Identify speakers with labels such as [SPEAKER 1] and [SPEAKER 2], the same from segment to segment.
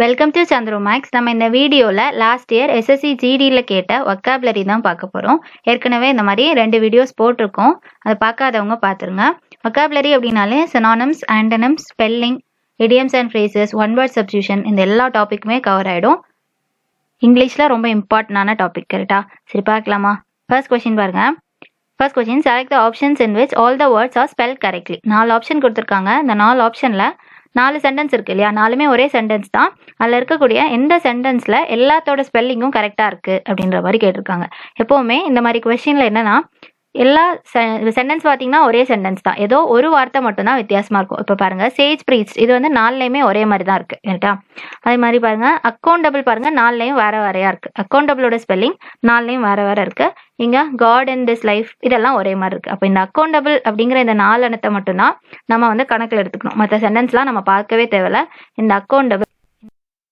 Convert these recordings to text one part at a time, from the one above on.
[SPEAKER 1] Welcome to Chandru maths. நம்ம இந்த வீடியோவில் லாஸ்ட் இயர் எஸ்எஸ்சி ஜிடியில் கேட்ட ஒக்காபுலரி தான் பார்க்க போகிறோம். ஏற்கனவே இந்த மாதிரி 2 வீடியோஸ் போட்டிருக்கோம், அதை பார்க்காதவங்க பார்த்துருங்க. ஒக்காபுலரி அப்படின்னாலே synonyms, antonyms, spelling, idioms and phrases, one word substitution, இந்த எல்லா டாப்பிக்குமே கவர் ஆகிடும். இங்கிலீஷில் ரொம்ப இம்பார்ட்டண்டான டாபிக். கரெக்டா? சரி பார்க்கலாமா? ஃபர்ஸ்ட் கொஸ்டின் பாருங்க. First question, select the options in which all the words R spell correctly. 4 option கொடுத்துருக்காங்க. இந்த 4 ஆப்ஷனில் 4 சென்டென்ஸ் இருக்கு இல்லையா? 4மே ஒரே சென்டென்ஸ் தான். அதில் இருக்கக்கூடிய எந்த சென்டென்ஸில் எல்லாத்தோட ஸ்பெல்லிங்கும் கரெக்டாக இருக்குது அப்படின்ற மாதிரி கேட்டிருக்காங்க. எப்போவுமே இந்த மாதிரி கொஸ்டினில் என்னென்னா, எல்லா சென்டென்ஸ் பார்த்தீங்கன்னா ஒரே சென்டென்ஸ் தான், ஏதோ ஒரு வார்த்தை மட்டும்தான் வித்தியாசமாக இருக்கும். இப்போ பாருங்கள், சேஜ் ப்ரீச், இது வந்து 4லேயுமே ஒரே மாதிரி தான் இருக்குது. கரெக்டா? அதே மாதிரி பாருங்கள், அக்கௌண்டபிள் பாருங்கள், 4லேயும் வேறு வேறையாக இருக்குது. அக்கௌண்டபிளோட ஸ்பெல்லிங் 4லேயும் வேறு வேறு இருக்குது. இங்கே காட் இன் திஸ் லைஃப், இதெல்லாம் ஒரே மாதிரி இருக்குது. அப்போ இந்த அக்கௌண்டபிள் அப்படிங்கிற இந்த 4 எண்ணத்தை மட்டும்தான் நம்ம வந்து கணக்கில் எடுத்துக்கணும். மற்ற சென்டென்ஸ்லாம் நம்ம பார்க்கவே தேவையில்ல. இந்த அக்கௌண்டபிள்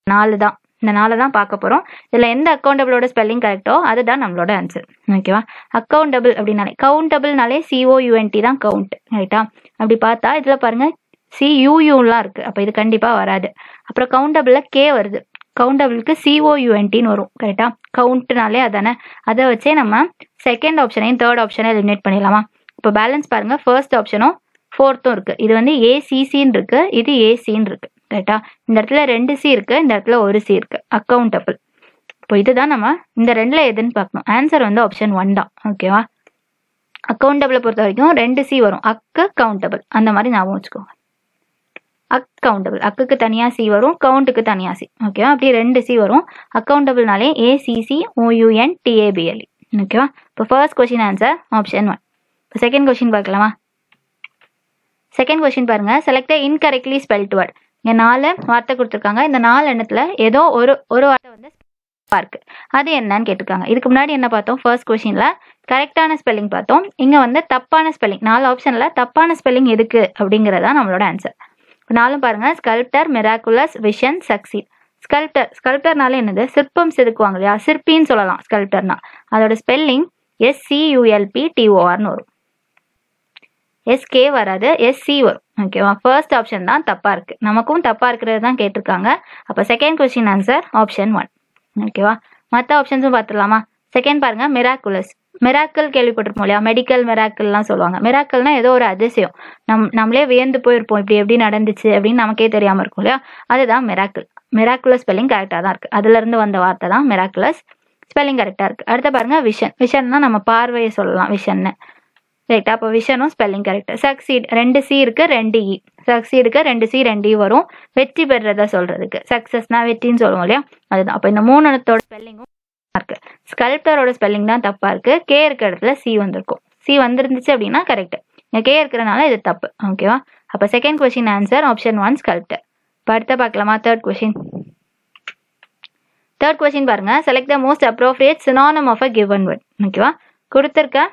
[SPEAKER 1] 4 தான், இந்த 4 தான் பார்க்க போகிறோம். இதில் எந்த அக்கௌண்டபிளோட ஸ்பெல்லிங் கரெக்டோ அதுதான் நம்மளோட ஆன்சர். ஓகேவா? அக்கௌண்டபிள் அப்படின்னாலே, கவுண்டபிள்னாலே COUNT தான் கவுண்ட். ரைட்டா? அப்படி பார்த்தா இதில் பாருங்கள் CUUலாம் இருக்குது. அப்போ இது கண்டிப்பாக வராது. அப்புறம் கவுண்டபிளில் K வருது, கவுண்டபிளுக்கு COUNTன்னு வரும். கரெக்டா? கவுண்ட்னாலே அதானே. அதை வச்சே நம்ம செகண்ட் ஆப்ஷனையும் தேர்ட் ஆப்ஷனை எலிமினேட் பண்ணிடலாமா? இப்போ பேலன்ஸ் பாருங்கள், ஃபர்ஸ்ட் ஆப்ஷனும் ஃபோர்த்தும் இருக்குது. இது வந்து ACCன்னு இருக்குது, இது ACன்னு இருக்குது. கரெக்டா? இந்த இடத்துல 2 C இருக்குது, இந்த இடத்துல 1 C இருக்குது. அக்கௌண்டபிள். இப்போ இதுதான் நம்ம இந்த 2ல் எதுன்னு பார்க்கணும். ஆன்சர் வந்து ஆப்ஷன் 1 தான். ஓகேவா? அக்கௌண்டபிளை பொறுத்த வரைக்கும் 2 C வரும், கவுண்டபிள், அந்த மாதிரி ஞாபகம் வச்சுக்கோங்க. அக்கௌண்டபிள், அக்குக்கு தனியாக C வரும், கவுண்ட்டுக்கு தனியாக C. ஓகேவா? அப்படியே 2 C வரும். அக்கௌண்டபிள்னாலே ACCOUNTABLE. ஓகேவா? இப்போ ஃபர்ஸ்ட் கொஸ்டின் ஆன்சர் ஆப்ஷன் 1. இப்போ செகண்ட் கொஸ்டின் பார்க்கலாமா? செகண்ட் கொஸ்டின் பாருங்க, செலக்ட் இன்கரெக்ட்லி ஸ்பெல்ட் வேர்ட். இங்கே 4 வார்த்தை கொடுத்துருக்காங்க. இந்த 4 எண்ணத்தில் ஏதோ ஒரு வார்த்தை வந்து இருக்கு, அது என்னன்னு கேட்டிருக்காங்க. இதுக்கு முன்னாடி என்ன பார்த்தோம்? ஃபர்ஸ்ட் கொஸ்டின்ல கரெக்டான ஸ்பெல்லிங் பார்த்தோம். இங்கே வந்து தப்பான ஸ்பெல்லிங், 4 ஆப்ஷனில் தப்பான ஸ்பெல்லிங் எதுக்கு அப்படிங்கிறதா நம்மளோட ஆன்சர். 4 பாருங்க, ஸ்கல்ப்டர், மிராக்குலஸ், விஷன், சக்சீட். ஸ்கல்ப்டர்னால என்னது? சிற்பம் செதுக்குவாங்க இல்லையா? சிற்பின்னு சொல்லலாம் ஸ்கல்ப்டர்னா. அதோட ஸ்பெல்லிங் SCULPTORன்னு வரும். SK வராது, SC வரும். ஓகேவா? ஃபர்ஸ்ட் ஆப்ஷன் தான் தப்பாக இருக்குது. நமக்கும் தப்பாக இருக்கிறது தான் கேட்டிருக்காங்க. அப்போ செகண்ட் கொஸ்டின் ஆன்சர் ஆப்ஷன் 1. ஓகேவா? மற்ற ஆப்ஷன்ஸும் பார்த்துடலாமா? செகண்ட் பாருங்க, மிராக்குலஸ். மிராக்கிள் கேள்விப்பட்டிருப்போம் இல்லையா? மெடிக்கல் மிராக்கிள்லாம் சொல்லுவாங்க. மிராக்கிள்னா ஏதோ ஒரு அதிசயம், நம்மளே வியந்து போயிருப்போம், இப்படி எப்படி நடந்துச்சு அப்படின்னு நமக்கே தெரியாமல் இருக்கும் இல்லையா? அதுதான் மிராக்கிள். மிராக்குலஸ் ஸ்பெல்லிங் கரெக்டாக தான் இருக்குது. அதுலேருந்து வந்த வார்த்தை தான் மிராக்குலஸ். ஸ்பெல்லிங் கரெக்டாக இருக்குது. அடுத்த பாருங்க, விஷன். விஷன்னா நம்ம பார்வையை சொல்லலாம், விஷன்னு. ரைட்டா? அப்போ விஷனும் ஸ்பெல்லிங் கரெக்ட். சக்சீட், 2 C இருக்கு, 2 E. சக்சீடுக்கு 2 C 2 E வரும். வெற்றி பெறத சொல்றதுக்கு, சக்சஸ்னா வெற்றின்னு சொல்லுவோம் இல்லையா? அதுதான். அப்போ இந்த 3 எழுத்தோட ஸ்பெல்லிங்கும் இருக்கு. ஸ்கல்ப்டரோட ஸ்பெல்லிங் தான் தப்பா இருக்கு. K இருக்க இடத்துல C வந்திருக்கும். C வந்துருந்துச்சு அப்படின்னா கரெக்ட். K இருக்கிறனால இது தப்பு. ஓகேவா? அப்போ second question answer option 1 sculptor. இப்போ அடுத்த பார்க்கலாமா? Third question. தேர்ட் கொஸ்டின் பாருங்க, select the most appropriate synonym of a given word. ஓகேவா? கொடுத்துருக்க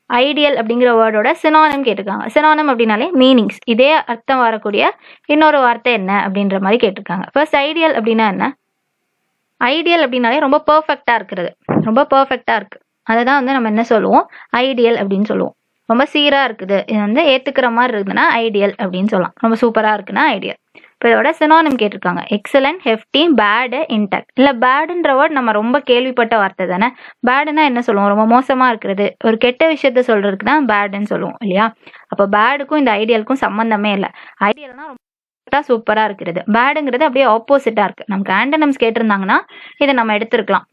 [SPEAKER 1] ஐடியல் அப்படிங்கிற வேர்டோட சினானிம் கேட்டிருக்காங்க. சினானிம் அப்படின்னாலே மீனிங்ஸ், இதே அர்த்தம் வரக்கூடிய இன்னொரு வார்த்தை என்ன அப்படின்ற மாதிரி கேட்டிருக்காங்க. ஃபர்ஸ்ட் ஐடியல் அப்படின்னா என்ன? ஐடியல் அப்படின்னாலே ரொம்ப பர்ஃபெக்டாக இருக்கிறது, ரொம்ப பர்ஃபெக்டாக இருக்குது. அதை தான் வந்து நம்ம என்ன சொல்லுவோம்? ஐடியல் அப்படின்னு சொல்லுவோம். ரொம்ப சீராக இருக்குது, இது வந்து ஏற்றுக்கிற மாதிரி இருக்குதுன்னா ஐடியல் அப்படின்னு சொல்லலாம். ரொம்ப சூப்பராக இருக்குன்னா ஐடியல். இப்போ இதோட சினானிம் கேட்டிருக்காங்க. Excellent, hefty, bad, intact. இல்லை, பேடுன்ற வேர்ட் நம்ம ரொம்ப கேள்விப்பட்ட வார்த்தை தானே. பேடுன்னா என்ன சொல்லுவோம்? ரொம்ப மோசமாக இருக்கிறது, ஒரு கெட்ட விஷயத்த சொல்றதுக்கு தான் பேடுன்னு சொல்லுவோம் இல்லையா? அப்போ பேடுக்கும் இந்த ஐடியலுக்கும் சம்மந்தமே இல்லை. ஐடியல்னா ரொம்ப சூப்பராக இருக்கிறது, பேடுங்கிறது அப்படியே ஆப்போசிட்டாக இருக்குது. நமக்கு ஆண்டனிம்ஸ் கேட்டிருந்தாங்கன்னா இதை நம்ம எடுத்துருக்கலாம்.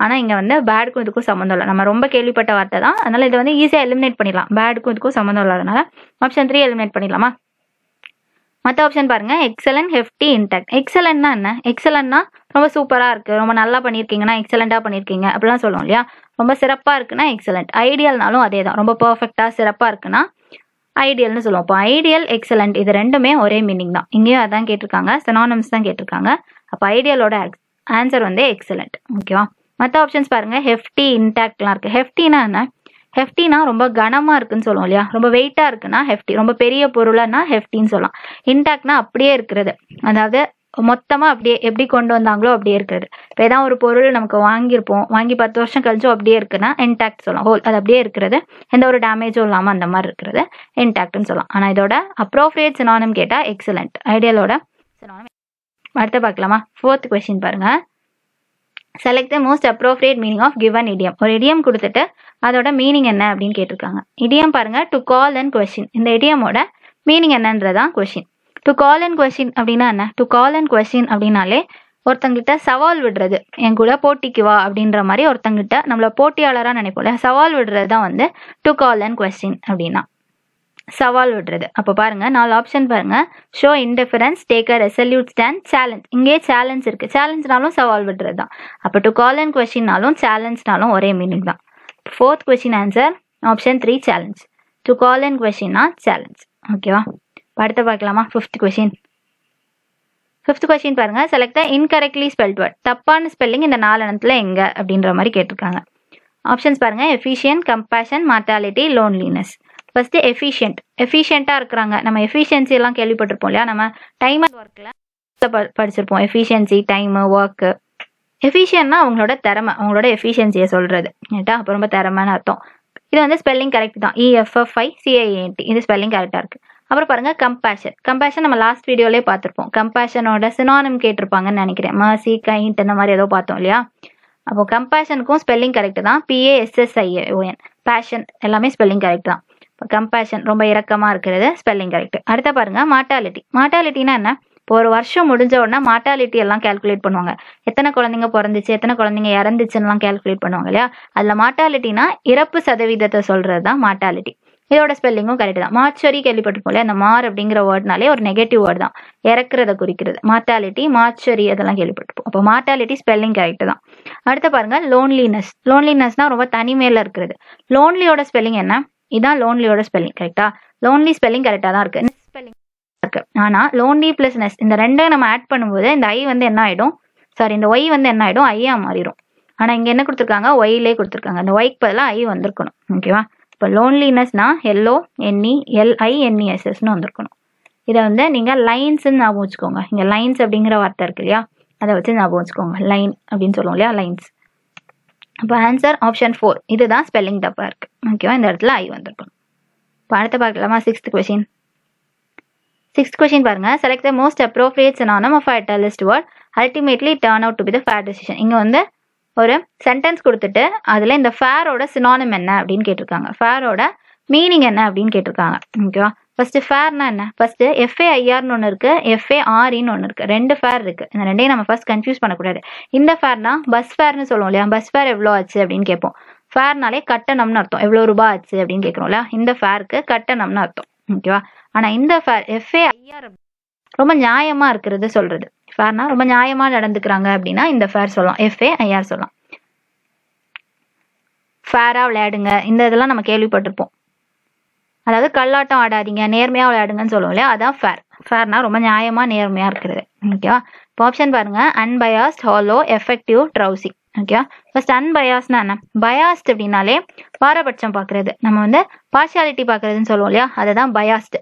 [SPEAKER 1] ஆனால் இங்கே வந்து பேடுக்கும் இதுக்கும் சம்மந்தம் இல்லை, நம்ம ரொம்ப கேள்விப்பட்ட வார்த்தை தான். அதனால இதை வந்து ஈஸியாக எலிமினேட் பண்ணிடலாம். பேடுக்கும் இதுக்கும் சம்மந்தம் இல்லாதனால ஆப்ஷன் 3 எலிமினேட் பண்ணிடலாமா? மற்ற ஆப்ஷன் பாருங்க, எக்ஸலன்ட், ஹெஃப்டி, இன்டாக்ட். எக்ஸலன்ட்னா என்ன? எக்ஸலன்ட்னா ரொம்ப சூப்பராக இருக்குது, ரொம்ப நல்லா பண்ணியிருக்கீங்கன்னா எக்ஸலண்ட்டாக பண்ணியிருக்கீங்க அப்படிலாம் சொல்லுவோம் இல்லையா? ரொம்ப சிறப்பாக இருக்குன்னா எக்ஸலண்ட். ஐடியல்னாலும் அதே தான், ரொம்ப பர்ஃபெக்டாக சிறப்பாக இருக்குன்னா ஐடியல்னு சொல்லுவோம். இப்போ ஐடியல், எக்ஸலண்ட் இது ரெண்டுமே ஒரே மீனிங் தான். இங்கேயும் அதான் கேட்டிருக்காங்க, சினானிம்ஸ் தான் கேட்டிருக்காங்க. அப்போ ஐடியலோட ஆன்சர் வந்து எக்ஸலண்ட். ஓகேவா? மற்ற ஆப்ஷன்ஸ் பாருங்க, ஹெஃப்டி, இன்டாக்ட்லாம் இருக்குது. ஹெஃப்டினா என்ன? ஹெஃப்டினா ரொம்ப கனமாக இருக்குன்னு சொல்லுவோம் இல்லையா? ரொம்ப வெயிட்டாக இருக்குன்னா ஹெஃப்டி, ரொம்ப பெரிய பொருளைன்னா ஹெஃப்டின்னு சொல்லலாம். இன்டாக்ட்னா அப்படியே இருக்கிறது, அதாவது மொத்தமாக அப்படியே எப்படி கொண்டு வந்தாங்களோ அப்படியே இருக்கிறது. இப்போ ஏதாவது ஒரு பொருள் நமக்கு வாங்கியிருப்போம், வாங்கி 10 வருஷம் கழிச்சும் அப்படியே இருக்குன்னா இன்டாக்ட் சொல்லலாம். ஹோல், அது அப்படியே இருக்கிறது, எந்த ஒரு டேமேஜும் இல்லாமல் அந்த மாதிரி இருக்கிறது இன்டாக்ட்னு சொல்லலாம். ஆனால் இதோட அப்ரோப்ரியேட் சினானிம் கேட்டால் எக்ஸலண்ட். ஐடியலோட சினானிம் அடுத்த பார்க்கலாமா? 4th கொஸ்டின் பாருங்க. Select the most appropriate meaning of given idiom. ஒரு இடியம் கொடுத்துட்டு அதோட மீனிங் என்ன அப்படின்னு கேட்டிருக்காங்க. இடியம் பாருங்க, டு கால் அண்ட் கொஸ்டின். இந்த இடியமோட மீனிங் என்னன்றதான் question. To call and question அப்படின்னா என்ன? டு கால் அண்ட் கொஸ்டின் அப்படின்னாலே ஒருத்தங்கிட்ட சவால் விடுறது, என் கூட போட்டிக்கு வா அப்படின்ற மாதிரி ஒருத்தங்கிட்ட நம்மள போட்டியாளராக நினைப்போம்ல, சவால் விடுறது தான் வந்து டு கால் அண்ட் கொஸ்டின் அப்படின்னா சவால் விடுறது. அப்போ பாருங்க 4 ஆப்ஷன் பாருங்க. Show indifference, take a resolute stand, challenge. இங்கே சேலஞ்ச் இருக்கு. சேலஞ்ச்னாலும் சவால் விடுறது தான். அப்போ டு கால் அண்ட் கொஸ்டின்னாலும் சேலஞ்ச்னாலும் ஒரே மீனிங் தான். 4th question answer option 3 challenge. To call and கொஸ்டின்னா சேலஞ்ச். ஓகேவா? அடுத்த பார்க்கலாமா? 5th question. 5th கொஸ்டின் பாருங்க. Select the incorrectly spelt word. தப்பான ஸ்பெல்லிங் இந்த 4 இடத்துல எங்க அப்படின்ற மாதிரி கேட்டிருக்காங்க. ஆப்ஷன்ஸ் பாருங்க. Efficient, compassion, mortality, loneliness. First efficient. எஃபிஷியண்டா இருக்கிறாங்க. நம்ம எஃபிஷியன்சி எல்லாம் கேள்விப்பட்டிருப்போம் இல்லையா? நம்ம டைம் அண்ட் ஒர்க்ல படிச்சிருப்போம். Efficiency, time, work. எஃபிஷியன்ட்னா அவங்களோட திறமை, அவங்களோட எஃபிஷியன்சியை சொல்றது. ரைட்டா? அப்போ ரொம்ப திறமைன்னு அர்த்தம். இது வந்து ஸ்பெல்லிங் கரெக்ட் தான். EFFICIANT. இது ஸ்பெல்லிங் கரெக்டா இருக்கு. அப்புறம் பாருங்க கம்பேஷன். கம்பேஷன் நம்ம லாஸ்ட் வீடியோலேயே பார்த்துருப்போம். கம்பேஷனோட சினானிம் கேட்டிருப்பாங்கன்னு நினைக்கிறேன். மர்சி, கைண்ட் இந்த மாதிரி ஏதோ பார்த்தோம் இல்லையா? அப்போ கம்பேஷனுக்கும் ஸ்பெல்லிங் கரெக்ட் தான். PASSION. பேஷன் எல்லாமே ஸ்பெல்லிங் கரெக்ட் தான். கம்பேஷன் ரொம்ப இரக்கமா இருக்கிறது, ஸ்பெல்லிங் கரெக்ட். அடுத்த பாருங்க மார்டாலிட்டி. மார்டாலிட்டினா என்ன? இப்போ ஒரு வருஷம் முடிஞ்ச உடனே மார்டாலிட்டி எல்லாம் கால்குலேட் பண்ணுவாங்க. எத்தனை குழந்தைங்க பிறந்துச்சு, எத்தனை குழந்தைங்க இறந்துச்சுன்னு கால்குலேட் பண்ணுவாங்க இல்லையா? அதுல மார்டாலிட்டினா இறப்பு சதவீதத்தை சொல்றது தான் மார்டாலிட்டி. இதோட ஸ்பெல்லிங்கும் கரெக்ட் தான். மார்ச்சுவரி கேள்விப்பட்டிருப்போம் இல்லையா? அந்த மார் அப்படிங்கிற வேர்ட்னாலே ஒரு நெகட்டிவ் வேர்ட் தான், இறக்குறத குறிக்கிறது. மார்டாலிட்டி, மார்ச்சுவரி அதெல்லாம் கேள்விப்பட்டிருப்போம். அப்போ மார்டாலிட்டி ஸ்பெல்லிங் கரெக்ட் தான். அடுத்து பாருங்க லோன்லினஸ். லோன்லினஸ்னா ரொம்ப தனிமையில இருக்கிறது. லோன்லியோட ஸ்பெல்லிங் என்ன? இதான் லோன்லியோட ஸ்பெல்லிங். கரெக்டா? லோன்லி ஸ்பெல்லிங் கரெக்டா தான் இருக்கு. ஸ்பெல்லிங் இருக்கு. ஆனா லோன்லி பிளஸ் நெஸ் இந்த ரெண்டையும் நம்ம ஆட் பண்ணும்போது இந்த ஐ வந்து என்ன ஆயிடும்? சாரி, இந்த ஒய் வந்து என்ன ஆயிடும்? ஐயா மாறிடும். ஆனா இங்க என்ன கொடுத்துருக்காங்க? ஒய்லே கொடுத்துருக்காங்க. அந்த ஒய்க்கு பதிலாக ஐ வந்திருக்கணும். ஓகேவா? இப்போ லோன்லினஸ்னா LONELINESSன்னு வந்திருக்கணும். இதை வந்து நீங்க லைன்ஸ்ன்னு ஞாபகம் வச்சுக்கோங்க. இங்க லைன்ஸ் அப்படிங்கிற வார்த்தை இருக்கு இல்லையா? அதை வச்சு ஞாபகம் வச்சுக்கோங்க. லைன் அப்படின்னு சொல்லுவோம் இல்லையா? லைன்ஸ். அப்போ ஆன்சர் ஆப்ஷன் 4. இதுதான் ஸ்பெல்லிங் தப்பா இருக்கு. ஓகேவா? இந்த இடத்துல ஐ வந்திருக்கணும். இப்போ அடுத்த பார்க்கலாமா? 6th question. 6th கொஸ்டின் பாருங்க. Select the most appropriate synonym of italicised word ultimately turn out to be the fair decision. இங்க வந்து ஒரு சென்டென்ஸ் கொடுத்துட்டு அதுல இந்த ஃபேரோட சினானிம் என்ன அப்படின்னு கேட்டிருக்காங்க. ஃபேரோட மீனிங் என்ன அப்படின்னு கேட்டிருக்காங்க. ஓகேவா? ஃபர்ஸ்ட் ஃபேர்னா என்ன? ஃபர்ஸ்ட் FAIRன்னு ஒன்று இருக்கு, FARன்னு ஒன்று இருக்கு. 2 ஃபேர் இருக்கு. இந்த ரெண்டையும் நம்ம ஃபர்ஸ்ட் கன்ஃபியூஸ் பண்ணக்கூடாது. இந்த ஃபேர்னா பஸ் ஃபேர்னு சொல்லுவோம் இல்லையா? பஸ் ஃபேர் எவ்வளோ ஆச்சு அப்படின்னு கேட்போம். ஃபேர்னாலே கட்டணம்னு அர்த்தம். எவ்வளோ ரூபாய் ஆச்சு அப்படின்னு கேட்குறோம்ல? இந்த ஃபேருக்கு கட்டணம்னு அர்த்தம். ஓகேவா? ஆனா இந்த ஃபேர் FAIR ரொம்ப நியாயமா இருக்கிறது சொல்றது. ஃபேர்னா ரொம்ப நியாயமா நடந்துக்கிறாங்க அப்படின்னா இந்த ஃபேர் சொல்லலாம். FAIR சொல்லலாம். ஃபேரா விளையாடுங்க, இந்த இதெல்லாம் நம்ம கேள்விப்பட்டிருப்போம். அதாவது கல்லாட்டம் ஆடாதீங்க, நேர்மையா விளையாடுங்கன்னு சொல்லுவோம் இல்லையா? அதான் ஃபேர். ஃபேர்னா ரொம்ப நியாயமா நேர்மையா இருக்கிறது. ஓகேவா? இப்போ ஆப்ஷன் பாருங்க. Unbiased, hollow, effective, drowsy. ஓகேவா? ஃபர்ஸ்ட் அன்பயாஸ்ட்னா என்ன? பயாஸ்ட் அப்படின்னாலே பாரபட்சம் பார்க்கறது, நம்ம வந்து பார்ஷியாலிட்டி பார்க்கறதுன்னு சொல்லுவோம் இல்லையா? அதுதான் பயாஸ்ட்.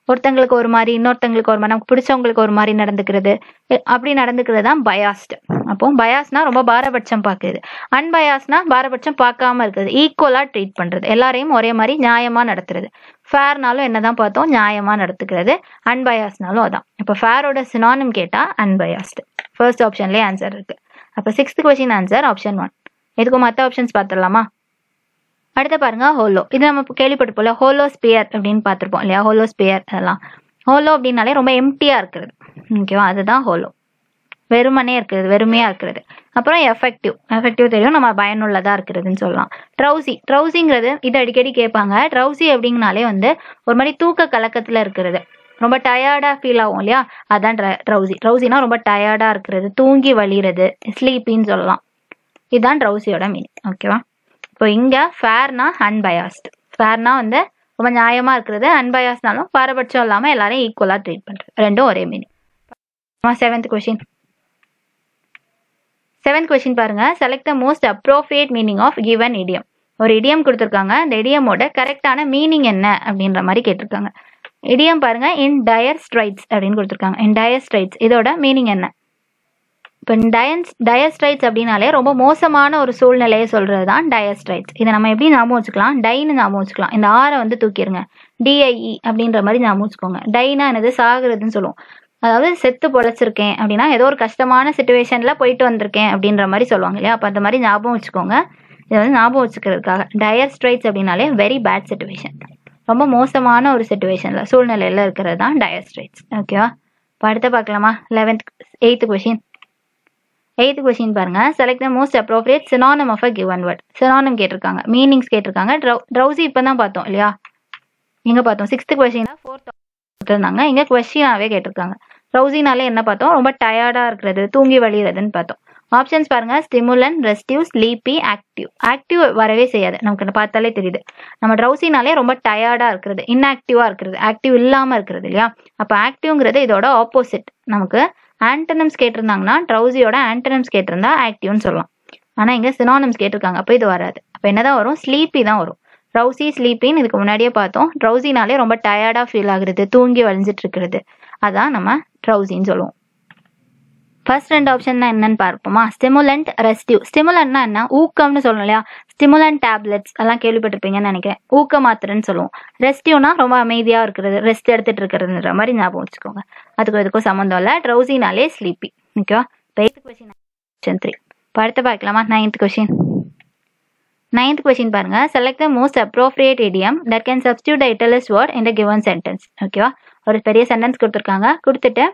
[SPEAKER 1] ஒருத்தங்களுக்கு ஒரு மாதிரி, இன்னொருத்தங்களுக்கு ஒரு மாதிரி, நமக்கு பிடிச்சவங்களுக்கு ஒரு மாதிரி நடந்துக்கிறது, அப்படி நடந்துக்கிறது தான் பயாஸ்ட். அப்போ பயாஸ்னா ரொம்ப பாரபட்சம் பார்க்குறது. அன்பயாஸ்னா பாரபட்சம் பார்க்காம இருக்கிறது, ஈக்குவலா ட்ரீட் பண்றது, எல்லாரையும் ஒரே மாதிரி நியாயமா நடத்துறது. ஃபேர்னாலும் என்னதான் பார்த்தோம்? நியாயமா நடத்துக்கிறது. அன்பயாஸ்னாலும் அதான். இப்போ ஃபேரோட சினானிம் கேட்டா அன்பயாஸ்ட். ஃபர்ஸ்ட் ஆப்ஷன்லேயே ஆன்சர் இருக்கு. அப்போ 6th கொஸ்டின் ஆன்சர் ஆப்ஷன் 1. எதுக்கும் மற்ற ஆப்ஷன்ஸ் பார்த்துடலாமா? அடுத்த பாருங்க ஹோலோ. இது நம்ம கேள்விப்பட்டிருப்போம்ல, ஹோலோஸ்பியர் அப்படின்னு பார்த்துருப்போம் இல்லையா? ஹோலோஸ்பியர் அதெல்லாம். ஹோலோ அப்படின்னாலே ரொம்ப எம்டியா இருக்கிறது. ஓகேவா? அதுதான் ஹோலோ. வெறுமனே இருக்கிறது, வெறுமையா இருக்கிறது. அப்புறம் எஃபெக்டிவ். எஃபெக்டிவ் தெரியும், நம்ம பயனுள்ளதா இருக்கிறதுன்னு சொல்லலாம். ட்ரௌசி. ட்ரௌசிங்கிறது இது அடிக்கடி கேட்பாங்க. ட்ரௌசி அப்படிங்கனாலே வந்து ஒரு மாதிரி தூக்க கலக்கத்துல இருக்கிறது, ரொம்ப டயர்டா ஃபீல் ஆகும் இல்லையா? அதான் ட்ரௌசி. ட்ரௌசினா ரொம்ப டயர்டா இருக்கிறது, தூங்கி வலிகிறது, ஸ்லீப்பின்னு சொல்லலாம். இதுதான் ட்ரௌசியோட மீனிங். ஓகேவா? இப்போ இங்க ஃபேர்னா அன்பயாஸ்ட். ஃபேர்னா வந்து ரொம்ப நியாயமா இருக்கிறது, அன்பயாஸ்னாலும் பாரபட்சம் இல்லாம எல்லாரையும் ஈக்குவலா ட்ரீட் பண்றது. ரெண்டும் ஒரே meaning. 7th question. 7th question பாருங்க. Select the most appropriate meaning of given idiom. ஒரு இடியம் கொடுத்துருக்காங்க. இந்த இடியமோட கரெக்டான மீனிங் என்ன அப்படின்ற மாதிரி கேட்டிருக்காங்க. இடியம் பாருங்க. இன் டயர் ஸ்ட்ரைட்ஸ் அப்படின்னு கொடுத்துருக்காங்க. இன் டயர் ஸ்ட்ரைட்ஸ் இதோட மீனிங் என்ன? இப்போ டயர் ஸ்ட்ரைட்ஸ் அப்படின்னாலே ரொம்ப மோசமான ஒரு சூழ்நிலையை சொல்றது தான் டயர் ஸ்ட்ரைட்ஸ். இதை நம்ம எப்படி ஞாபகம் வச்சுக்கலாம்? டைன்னு ஞாபகம் வச்சுக்கலாம். இந்த ஆரை வந்து தூக்கிடுங்க, DIE அப்படின்ற மாதிரி ஞாபகம் வச்சுக்கோங்க. டைனா என்னது? சாகுறதுன்னு சொல்லுவோம். அதாவது செத்து பொழைச்சிருக்கேன் அப்படின்னா ஏதோ ஒரு கஷ்டமான சுச்சுவேஷன்ல போயிட்டு வந்திருக்கேன் அப்படின்ற மாதிரி சொல்லுவாங்க இல்லையா? அப்போ அந்த மாதிரி ஞாபகம் வச்சுக்கோங்க. இது வந்து ஞாபகம் வச்சுக்கிறதுக்காக. டயர் ஸ்ட்ரைட்ஸ் அப்படின்னாலே வெரி பேட் சுச்சுவேஷன், ரொம்ப மோசமான ஒரு சுச்சுவேஷன்ல சூழ்நிலையில இருக்கிறது தான் டயர் ஸ்ட்ரைட்ஸ். ஓகேவா? இப்போ அடுத்த பார்க்கலாமா? 8th question. 8th கொஸ்டின் பாருங்க. Select the most appropriate synonym of a given word. Synonym கேட்டிருக்காங்க, மீனிங்ஸ் கேட்டிருக்காங்க. ட்ரௌசி இப்போ தான் பார்த்தோம் இல்லையா? எங்க பார்த்தோம்? 6th கொஸ்டின் 4th கொடுத்துருந்தாங்க. இங்க கொஸ்டினாவே கேட்டிருக்காங்க. ட்ரௌசினாலே என்ன பார்த்தோம்? ரொம்ப டயர்டா இருக்கிறது, தூங்கி வழிகிறதுன்னு பார்த்தோம். ஆப்ஷன்ஸ் பாருங்க. ஸ்டிமுலன், ரெஸ்டிவ், ஸ்லீப்பி, ஆக்டிவ். ஆக்டிவ் வரவே செய்யாது, நமக்கு பார்த்தாலே தெரியுது. நம்ம ட்ரௌசினாலே ரொம்ப டயர்டா இருக்கிறது, இன்ஆக்டிவா இருக்கிறது, ஆக்டிவ் இல்லாம இருக்கிறது இல்லையா? அப்ப ஆக்டிவ்ங்கிறது இதோட ஆப்போசிட். நமக்கு ஆன்டனிம்ஸ் கேட்டிருந்தாங்கன்னா ட்ரௌசியோட ஆன்டனிம்ஸ் கேட்டிருந்தா ஆக்டிவ்னு சொல்லலாம். ஆனா இங்க சினானிம்ஸ் கேட்டிருக்காங்க, அப்ப இது வராது. அப்ப என்னதான் வரும்? ஸ்லீப்பி தான் வரும். ட்ரௌசி, ஸ்லீப்பின்னு இதுக்கு முன்னாடியே பார்த்தோம். ட்ரௌசினாலே ரொம்ப டயர்டா ஃபீல் ஆகுறது, தூங்கி வழிஞ்சிட்டு இருக்கிறது, அதான் நம்ம ட்ரௌசின்னு சொல்லுவோம். ஃபர்ஸ்ட் 2 ஆப்ஷன் என்னன்னு பார்ப்போமா? ஸ்டிமுலண்ட், ரெஸ்டிவ். ஸ்டிமுலண்ட்னா என்ன? ஊக்கம்னு சொல்லணும் இல்லையா? ஸ்டிமுலண்ட் டேப்லெட்ஸ் எல்லாம் கேள்விப்பட்டிருப்பீங்கன்னு நினைக்கிறேன். ஊக்க மாத்திரைன்னு சொல்லுவோம். ரெஸ்டிவ்னா ரொம்ப அமைதியா இருக்கிறது, ரெஸ்ட் எடுத்துட்டு இருக்கிறதுன்ற மாதிரி ஞாபகம் வச்சுக்கோங்க. அதுக்கும் இதுக்கும் சம்மந்தம் இல்லை. ட்ரௌசினாலே ஸ்லீப்பி. ஓகேவா? 8th question 3. இப்போ அடுத்த பார்க்கலாமா? 9th question. 9th கொஸ்டின் பாருங்க. Select the most appropriate idiom that can substitute the italicised word in the given sentence. ஓகேவா? ஒரு பெரிய சென்டென்ஸ் கொடுத்துருக்காங்க. கொடுத்துட்டு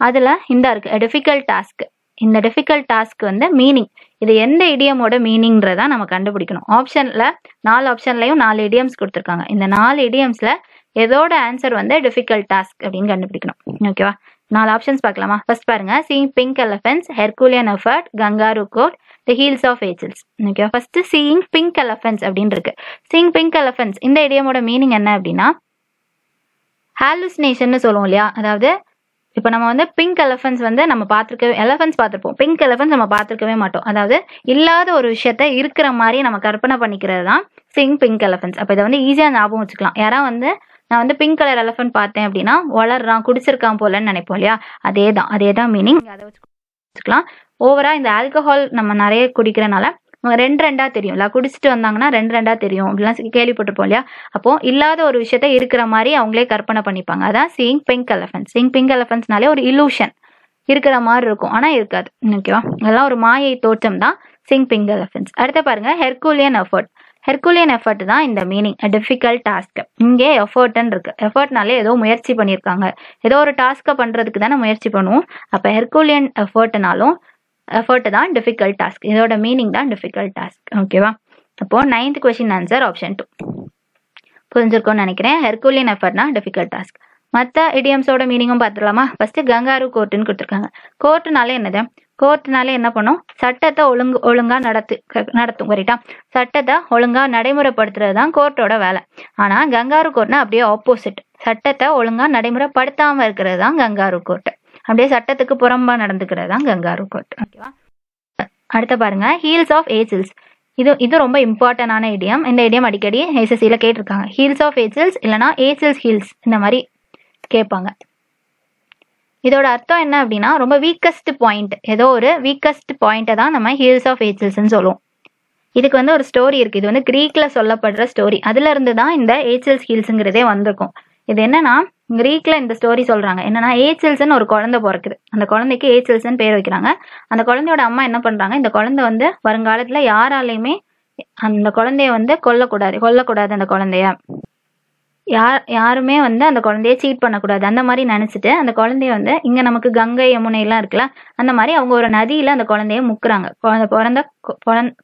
[SPEAKER 1] அதுல இந்த இருக்கு டிஃபிகல்ட் டாஸ்க். இந்த டிஃபிகல்ட் டாஸ்க் வந்து மீனிங், இது எந்த இடியமோட மீனிங்கிறதா நம்ம கண்டுபிடிக்கணும். ஆப்ஷன்ல 4 ஆப்ஷன்லயும் 4 இடியம்ஸ் கொடுத்துருக்காங்க. இந்த 4 இடியம்ஸ்ல எதோட ஆன்சர் வந்து டிஃபிகல்ட் டாஸ்க் அப்படின்னு கண்டுபிடிக்கணும். ஓகேவா? 4 ஆப்ஷன்ஸ் பார்க்கலாமா? ஃபர்ஸ்ட் பாருங்க. Seeing pink elephants, herculean effort, kangaroo court, the heels of angels. ஓகேவா? ஃபர்ஸ்ட் சீயிங் பிங்க் எலிஃபென்ட்ஸ் அப்படின்னு இருக்கு. சீயிங் பிங்க் எலிஃபென்ட்ஸ் இந்த இடியமோட மீனிங் என்ன அப்படின்னா ஹாலுசினேஷன் சொல்லுவோம் இல்லையா? அதாவது இப்போ நம்ம வந்து பிங்க் எலிஃபென்ட்ஸ் வந்து நம்ம எலிஃபென்ட்ஸ் பார்த்துருப்போம், பிங்க் எலிஃபென்ட்ஸ் நம்ம பார்த்துருக்கவே மாட்டோம். அதாவது இல்லாத ஒரு விஷயத்த இருக்கிற மாதிரி நம்ம கற்பனை பண்ணிக்கிறது தான் சீயிங் பிங்க் எலிஃபென்ட்ஸ். அப்போ இதை வந்து ஈஸியாக ஞாபகம் வச்சுக்கலாம். யாரா வந்து நான் வந்து பிங்க் கலர் எலிஃபென்ட் பார்த்தேன் அப்படின்னா வளர்றான், குடிச்சிருக்கான் போலன்னு நினைப்போம் இல்லையா? அதே தான் மீனிங். அதை வச்சுக்கலாம். ஓவரா இந்த ஆல்கஹால் நம்ம நிறைய குடிக்கிறனால 2 தெரியும்ல, குடிச்சிட்டு வந்தாங்கன்னா 2 தெரியும் அப்படிலாம் கேள்விப்பட்டிருப்போம் இல்லையா? அப்போ இல்லாத ஒரு விஷயத்த இருக்கிற மாதிரி அவங்களே கற்பனை பண்ணிப்பாங்க. அதான் seeing pink elephants. Seeing pink எலிஃபென்ட்ஸ்னாலே ஒரு இலூஷன், இருக்கிற மாதிரி இருக்கும் ஆனா இருக்காது. ஓகேவா? இதெல்லாம் ஒரு மாயை தோற்றம் தான் சீயிங் பிங்க் எலிஃபென்ட்ஸ். அடுத்து பாருங்க. Herculean effort. ஹெர்குலியன் எஃபர்ட் தான் இந்த மீனிங், டிஃபிகல்ட் டாஸ்க். இங்கே எஃபர்ட்னு இருக்கு. எஃபர்ட்னாலே ஏதோ முயற்சி பண்ணியிருக்காங்க, ஏதோ ஒரு டாஸ்க்கை பண்றதுக்கு தானே முயற்சி பண்ணுவோம். அப்ப ஹெர்குலியன் எஃபர்ட்னாலும் எஃபர்ட் தான் டிஃபிகல்ட் டாஸ்க். இதோட மீனிங் தான் டிஃபிகல்ட் டாஸ்க். ஓகேவா? அப்போ 9th கொஸ்டின் ஆன்சர் ஆப்ஷன் 2. புரிஞ்சிருக்கும்னு நினைக்கிறேன். ஹெர்குலியன் எஃபர்ட்னா டிஃபிகல்ட் டாஸ்க். மற்ற இடியம்ஸோட மீனிங்கும் பார்த்துடலாமா? ஃபர்ஸ்ட் கங்காரு கோர்ட்டுன்னு கொடுத்துருக்காங்க. கோர்ட்டுனாலே என்னது? கோர்ட்டுனாலே என்ன பண்ணும்? சட்டத்தை ஒழுங்கா நடத்தும். கரெக்டா? சட்டத்தை ஒழுங்கா நடைமுறைப்படுத்துறது தான் கோர்ட்டோட வேலை. ஆனா கங்காரு கோர்ட்னா அப்படியே ஆப்போசிட். சட்டத்தை ஒழுங்கா நடைமுறைப்படுத்தாம இருக்கிறது தான் கங்காரு கோர்ட். அப்படியே சட்டத்துக்கு புறம்பா நடந்துக்கிறது தான் கங்காரு கோர்ட். ஓகேவா? அடுத்த பாருங்க. Heels of angels. இது ரொம்ப இம்பார்ட்டன்டான இடியம். இந்த இடியம் அடிக்கடி எஸ்எஸ்சில கேட்டிருக்காங்க. ஹீல்ஸ் ஆஃப் ஏஞ்சல்ஸ் இல்லைனா ஏஞ்சல்ஸ் ஹீல்ஸ் இந்த மாதிரி கேட்பாங்க. இதோட அர்த்தம் என்ன அப்படின்னா ரொம்ப வீக்கஸ்ட் பாயிண்ட், ஏதோ ஒரு வீக்கஸ்ட் பாயிண்ட்டை தான் நம்ம ஹீல்ஸ் ஆஃப் ஏஞ்சல்ஸ்ன்னு சொல்லுவோம். இதுக்கு வந்து ஒரு ஸ்டோரி இருக்கு. இது வந்து கிரீக்ல சொல்லப்படுற ஸ்டோரி. அதுல இருந்து தான் இந்த ஏஞ்சல்ஸ் ஹீல்ஸ்ங்கிறதே வந்திருக்கும். இது என்னன்னா கிரீக்ல இந்த ஸ்டோரி சொல்றாங்க. என்னன்னா ஏஞ்சல்ஸ்ன்னு ஒரு குழந்தை பிறக்குது. அந்த குழந்தைக்கு ஏஞ்சல்ஸ்ன்னு பேர் வைக்கிறாங்க. அந்த குழந்தையோட அம்மா என்ன பண்றாங்க? இந்த குழந்தை வந்து வருங்காலத்துல யாராலையுமே அந்த குழந்தைய வந்து கொல்லக்கூடாது அந்த குழந்தைய யாருமே வந்து அந்த குழந்தைய சீட் பண்ணக்கூடாது அந்த மாதிரி நினைச்சிட்டு அந்த குழந்தைய வந்து இங்க நமக்கு கங்கை யமுனை எல்லாம் இருக்குல்ல, அந்த மாதிரி அவங்க ஒரு நதியில அந்த குழந்தைய முக்குறாங்க.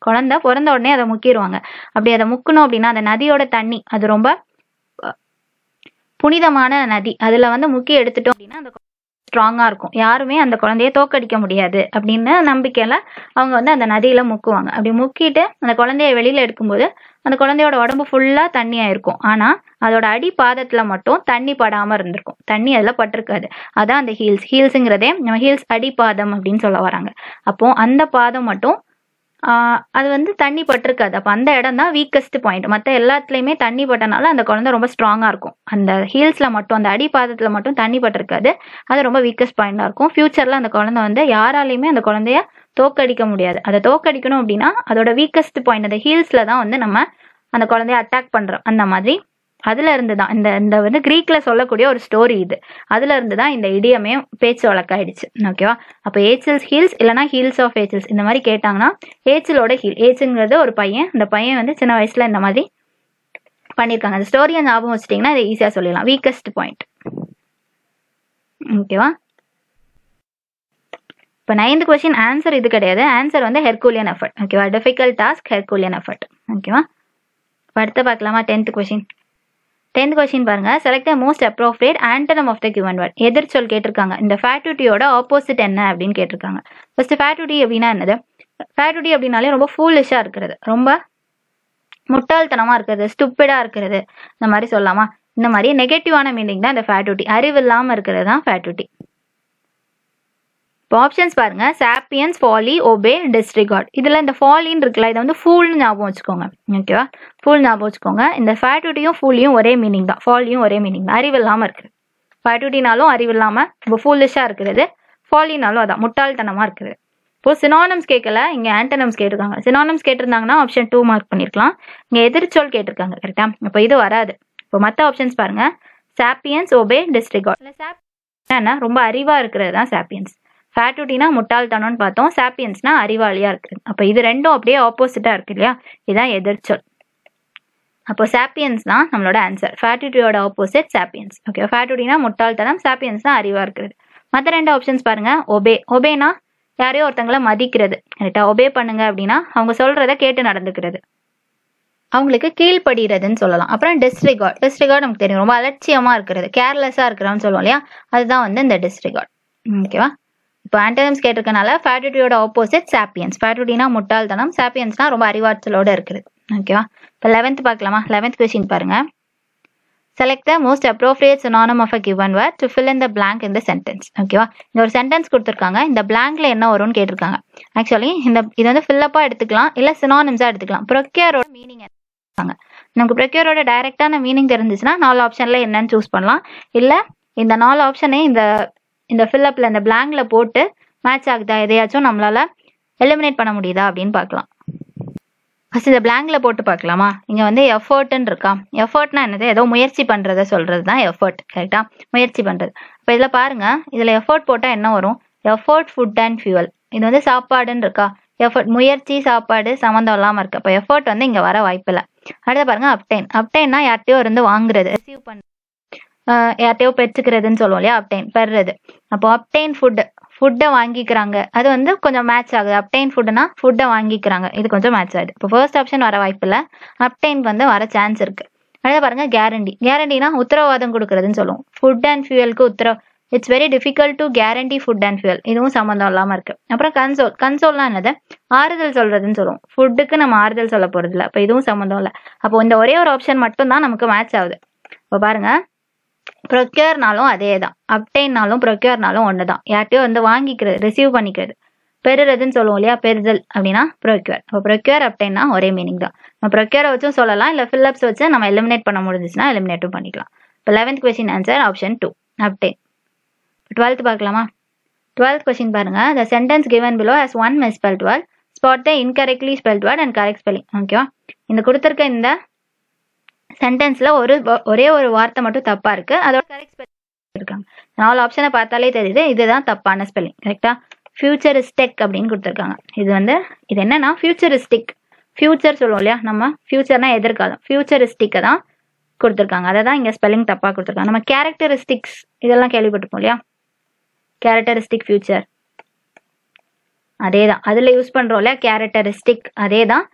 [SPEAKER 1] குழந்தை பிறந்த உடனே அதை முக்கிடுவாங்க. அப்படி அதை முக்கணும் அப்படின்னா அந்த நதியோட தண்ணி அது ரொம்ப புனிதமான நதி, அதுல வந்து முக்கி எடுத்துட்டோம் அப்படின்னா அந்த ஸ்ட்ராங்கா இருக்கும், யாருமே அந்த குழந்தைய தோக்கடிக்க முடியாது அப்படின்னு நம்பிக்கையில அவங்க வந்து அந்த நதியில முக்குவாங்க. அப்படி முக்கிட்டு அந்த குழந்தைய வெளியில எடுக்கும்போது அந்த குழந்தையோட உடம்பு ஃபுல்லா தண்ணியா இருக்கும். ஆனா அதோட அடி பாதத்துல மட்டும் தண்ணி படாம இருந்திருக்கும், தண்ணி அதுல பட்டிருக்காது. அதான் அந்த ஹீல்ஸுங்கிறதே நம்ம ஹீல்ஸ் அடிப்பாதம் அப்படின்னு சொல்ல வராங்க. அப்போ அந்த பாதம் மட்டும் அது வந்து தண்ணி பட்டிருக்காது. அப்போ அந்த இடம் தான் வீக்கஸ்ட் பாயிண்ட். மற்ற எல்லாத்துலயுமே தண்ணி பட்டனால அந்த குழந்தை ரொம்ப ஸ்ட்ராங்கா இருக்கும். அந்த ஹீல்ஸ்ல மட்டும் அந்த அடிப்பாதத்துல மட்டும் தண்ணி பட்டிருக்காது, அது ரொம்ப வீக்கஸ்ட் பாயிண்டா இருக்கும். ஃபியூச்சர்ல அந்த குழந்தை வந்து யாராலையுமே அந்த குழந்தைய தோக்கடிக்க முடியாது. அதை தோக்கடிக்கணும் அப்படின்னா அதோட வீக்கஸ்ட் பாயிண்ட் அந்த ஹீல்ஸ்ல தான் வந்து நம்ம அந்த குழந்தைய அட்டாக் பண்றோம். அந்த மாதிரி அதுல இருந்து தான் இந்த வந்து கிரீக்ல சொல்லக்கூடிய ஒரு ஸ்டோரி இது. அதுல இருந்து தான் இந்த இடியமே பேச்சு வழக்காயிடுச்சு. ஓகேவா? அப்போ ஏச்சல்ஸ் ஹீல்ஸ் இல்லைனா ஹீல்ஸ் ஆஃப் ஏச்சல்ஸ் இந்த மாதிரி கேட்டாங்கன்னா ஏச்சலோட ஹீல். ஏச்சுங்கிறது ஒரு பையன், அந்த பையன் வந்து சின்ன வயசுல இந்த மாதிரி பண்ணியிருக்காங்க. அந்த ஸ்டோரியை ஞாபகம் வச்சுட்டிங்கன்னா இதை ஈஸியாக சொல்லிடலாம். Weakest point. ஓகேவா? இப்போ 9th கொஸ்டின் ஆன்சர் இது கிடையாது. ஆன்சர் வந்து ஹெர்குலியன் எஃபர்ட். ஓகேவா? Difficult task, Herculean effort. ஓகேவா? இப்போ அடுத்து பார்க்கலாமா? 10th question. 10th கொஸ்டின் பாருங்க. Select the most appropriate antonym of the given word. எதிர்ச்சொல் கேட்டிருக்காங்க. இந்த ஃபேட்டுட்டியோட ஆப்போசிட் என்ன அப்படின்னு கேட்டிருக்காங்க. ஃபர்ஸ்ட் ஃபேட்டுட்டி அப்படின்னா என்னது? ஃபேட்டுட்டி அப்படின்னாலே ரொம்ப ஃபூலிஷாக இருக்கிறது, ரொம்ப முட்டாள்தனமா இருக்கிறது, ஸ்டூப்பிடா இருக்கிறது, இந்த மாதிரி சொல்லலாமா? இந்த மாதிரி நெகட்டிவான மீனிங் தான் இந்த ஃபேட்டுட்டி. அறிவு இல்லாமல் இருக்கிறது தான் ஃபேட்டுட்டி. இப்போ ஆப்ஷன்ஸ் பாருங்க. சாப்பியன்ஸ், ஃபாலி, ஒபே, டிஸ்ரிகார்ட். இதில் இந்த ஃபாலின்னு இருக்குல்ல, இதை வந்து ஃபூல்னு ஞாபகம் வச்சுக்கோங்க. ஓகேவா? ஃபூல் ஞாபகம் வச்சுக்கோங்க. இந்த ஃபேட்டுட்டியும் ஃபூலியும் ஒரே மீனிங் தான், ஃபாலியும் ஒரே மீனிங் தான். அறிவு இல்லாமல் இருக்குது. ஃபேட்டுட்டினாலும் அறிவு இல்லாமல் இப்போ ஃபூலிஷாக இருக்கிறது, ஃபாலினாலும் அதான் முட்டாள்தனமாக இருக்குது. இப்போ சினானம்ஸ் கேட்கல, இங்கே ஆன்டனம்ஸ் கேட்டிருக்காங்க. சினானம்ஸ் கேட்டிருந்தாங்கன்னா ஆப்ஷன் 2 மார்க் பண்ணியிருக்கலாம். இங்கே எதிர்ச்சொல் கேட்டிருக்காங்க. கரெக்டா? இப்போ இது வராது. இப்போ மற்ற ஆப்ஷன்ஸ் பாருங்க. Sapiens, obey, disregard. என்ன ரொம்ப அறிவாக இருக்கிறது தான் சாப்பியன்ஸ். ஃபேட்டுட்டினா முட்டாள்தனம்னு பார்த்தோம், சாப்பியன்ஸ்னா அறிவாளியாக இருக்குது. அப்போ இது ரெண்டும் அப்படியே ஆப்போசிட்டாக இருக்கு இல்லையா? இதுதான் எதிர்ச்சொல். அப்போ சாப்பியன்ஸ் தான் நம்மளோட ஆன்சர். ஃபேட்டுட்டியோட ஆப்போசிட் சாப்பியன்ஸ். ஓகே, ஃபேட்டுட்டினா முட்டாள்தனம், சாப்பியன்ஸ்னா அறிவாக இருக்கிறது. மற்ற ரெண்டு ஆப்ஷன்ஸ் பாருங்க. ஒபே. ஒபேனா யாரையோ ஒருத்தங்களை மதிக்கிறது. கரெக்டா? ஒபே பண்ணுங்க அப்படின்னா அவங்க சொல்றத கேட்டு நடந்துக்கிறது, அவங்களுக்கு கீழ்படுகிறதுன்னு சொல்லலாம். அப்புறம் டிஸ்ரிகார்ட். டிஸ்ரிகார்ட் நமக்கு தெரியும், ரொம்ப அலட்சியமா இருக்கிறது, கேர்லெஸ்ஸா இருக்கிறான்னு சொல்லுவோம் இல்லையா? அதுதான் வந்து இந்த டிஸ்ரிகார்ட். ஓகேவா? இப்போ ஆன்டனம்ஸ் கேட்டிருக்கனால ஃபேட்டுட்டியோட ஆப்போசிட் சாப்பியன்ஸ். ஃபேட்டுட்டினா முட்டாள்தனம், சாப்பியன்ஸ்னா ரொம்ப அறிவாற்றலோட இருக்குது. ஓகேவா? இப்போ 11th பார்க்கலாமா? 11th கொஸ்டின் பாருங்க. Select the most appropriate synonym of a given word to fill in the blank in the sentence. ஓகேவா? இந்த ஒரு சென்டென்ஸ் கொடுத்துருக்காங்க. இந்த பிளாங்க்ல என்ன வரும்னு கேட்டிருக்காங்க. ஆக்சுவலி இது வந்து ஃபில்லப்பா எடுத்துக்கலாம், இல்ல சினானிம்ஸா எடுத்துக்கலாம். ப்ரொக்யூரோட மீனிங் என்ன? நமக்கு ப்ரொக்யூரோட டைரக்டான மீனிங் தெரிஞ்சிச்சுன்னா 4 ஆப்ஷன்ல என்னன்னு சூஸ் பண்ணலாம். இல்ல இந்த 4 ஆப்ஷனே இந்த ஃபில்லப்ல இந்த பிளாங்க்ல போட்டு மேட்ச் ஆகுதா, எதையாச்சும் நம்மளால எலிமினேட் பண்ண முடியுதா அப்படின்னு பார்க்கலாம். ஃபர்ஸ்ட் இந்த பிளாங்க்ல போட்டு பார்க்கலாமா? இங்க வந்து எஃபர்ட்னு இருக்கா? எஃபர்ட்னா என்னது? ஏதோ முயற்சி பண்றத சொல்றது தான் எஃபர்ட். கரெக்டா? முயற்சி பண்றது. இப்போ இதுல பாருங்க, இதுல எஃபர்ட் போட்டா என்ன வரும்? Effort, food and fuel. இது வந்து சாப்பாடுன்னு இருக்கா? எஃபர்ட் முயற்சி, சாப்பாடு சம்மந்தம் இல்லாம இருக்கு. அப்போ எஃபர்ட் வந்து இங்க வர வாய்ப்பு இல்லை. அடுத்து பாருங்க அப்டைன். அப்டைன்னா யார்ட்டையோ இருந்து வாங்குறது, ரிசீவ் பண்ண, யார்ட்டையோ பெற்றுக்கிறதுன்னு சொல்லுவோம் இல்லையா? அப்டைன் பெறுறது. அப்போ அப்டைன் ஃபுட்டை வாங்கிக்கிறாங்க, அது வந்து கொஞ்சம் மேட்ச் ஆகுது. அப்டைன் ஃபுட்னா ஃபுட்டை வாங்கிக்கிறாங்க, இது கொஞ்சம் மேட்ச் ஆகுது. இப்போ ஃபர்ஸ்ட் ஆப்ஷன் வர வாய்ப்பு இல்லை, அப்டைனுக்கு வந்து வர சான்ஸ் இருக்கு. அடுத்து பாருங்க கேரண்டி. கேரண்டினா உத்தரவாதம் கொடுக்கறதுன்னு சொல்லுவோம். ஃபுட் அண்ட் ஃபியூவலுக்கு it's very difficult to guarantee food and fuel, இதுவும் சம்மந்தம் இல்லாமல் இருக்கு. அப்புறம் கன்சோல். கன்சோல்னா என்னது? ஆறுதல் சொல்றதுன்னு சொல்லுவோம். ஃபுட்டுக்கு நம்ம ஆறுதல் சொல்ல போறது இல்லை, அப்போ இதுவும் சம்மந்தம் இல்லை. அப்போ இந்த ஒரே ஒரு ஆப்ஷன் மட்டும் தான் நமக்கு மேட்ச் ஆகுது. இப்போ பாருங்க, ப்ரொக்யூர்னாலும் அதே தான், அப்டைன்னாலும் ப்ரொக்யூர்னாலும் ஒன்று தான். யார்ட்டையோ வந்து வாங்கிக்கிறது, ரிசீவ் பண்ணிக்கிறது. பெறுறதுன்னு சொல்லுவோம் இல்லையா? பெறுதல் அப்படின்னா ப்ரொக்யூர். இப்போ ப்ரொக்யூர் அப்டைன்னா ஒரே மீனிங் தான். நம்ம ப்ரொக்யூரை வச்சும் சொல்லலாம், இல்லை ஃபில்லப்ஸ் வச்சு நம்ம எலிமினேட் பண்ண முடிஞ்சிச்சுன்னா எலிமினேட்டும் பண்ணிக்கலாம். இப்போ 11th question answer option 2, obtained. 12th பார்க்கலாமா? 12th கொஸ்டின் பாருங்க. The sentence given below has one misspelled word. Spot the incorrectly spelled word and correct spelling. ஓகேவா? இந்த கொடுத்துருக்க இந்த சென்டென்ஸ்ல ஒரே ஒரு வார்த்தை மட்டும் தப்பா இருக்கு, அதோட கரெக்ட் ஸ்பெல்லிங் இருக்காங்க. 4 ஆப்ஷனை பார்த்தாலே தெரியுது இதுதான் தப்பான ஸ்பெல்லிங். கரெக்டா? ஃபியூச்சரிஸ்டிக் அப்படின்னு கொடுத்துருக்காங்க. இது என்னன்னா ஃபியூச்சரிஸ்டிக். ஃபியூச்சர் சொல்லுவோம் இல்லையா? நம்ம ஃபியூச்சர்னா எதிர்காலம், ஃபியூச்சரிஸ்டிக்கை தான் கொடுத்துருக்காங்க. அதை தான் இங்கே ஸ்பெல்லிங் தப்பாக கொடுத்துருக்காங்க. நம்ம கேரக்டரிஸ்டிக்ஸ் இதெல்லாம் கேள்விப்பட்டிருப்போம் இல்லையா? கேரக்டரிஸ்டிக் ஃபியூச்சர் அதே தான், அதில் யூஸ் பண்ணுறோம் இல்லையா? கேரக்டரிஸ்டிக் அதே தான்.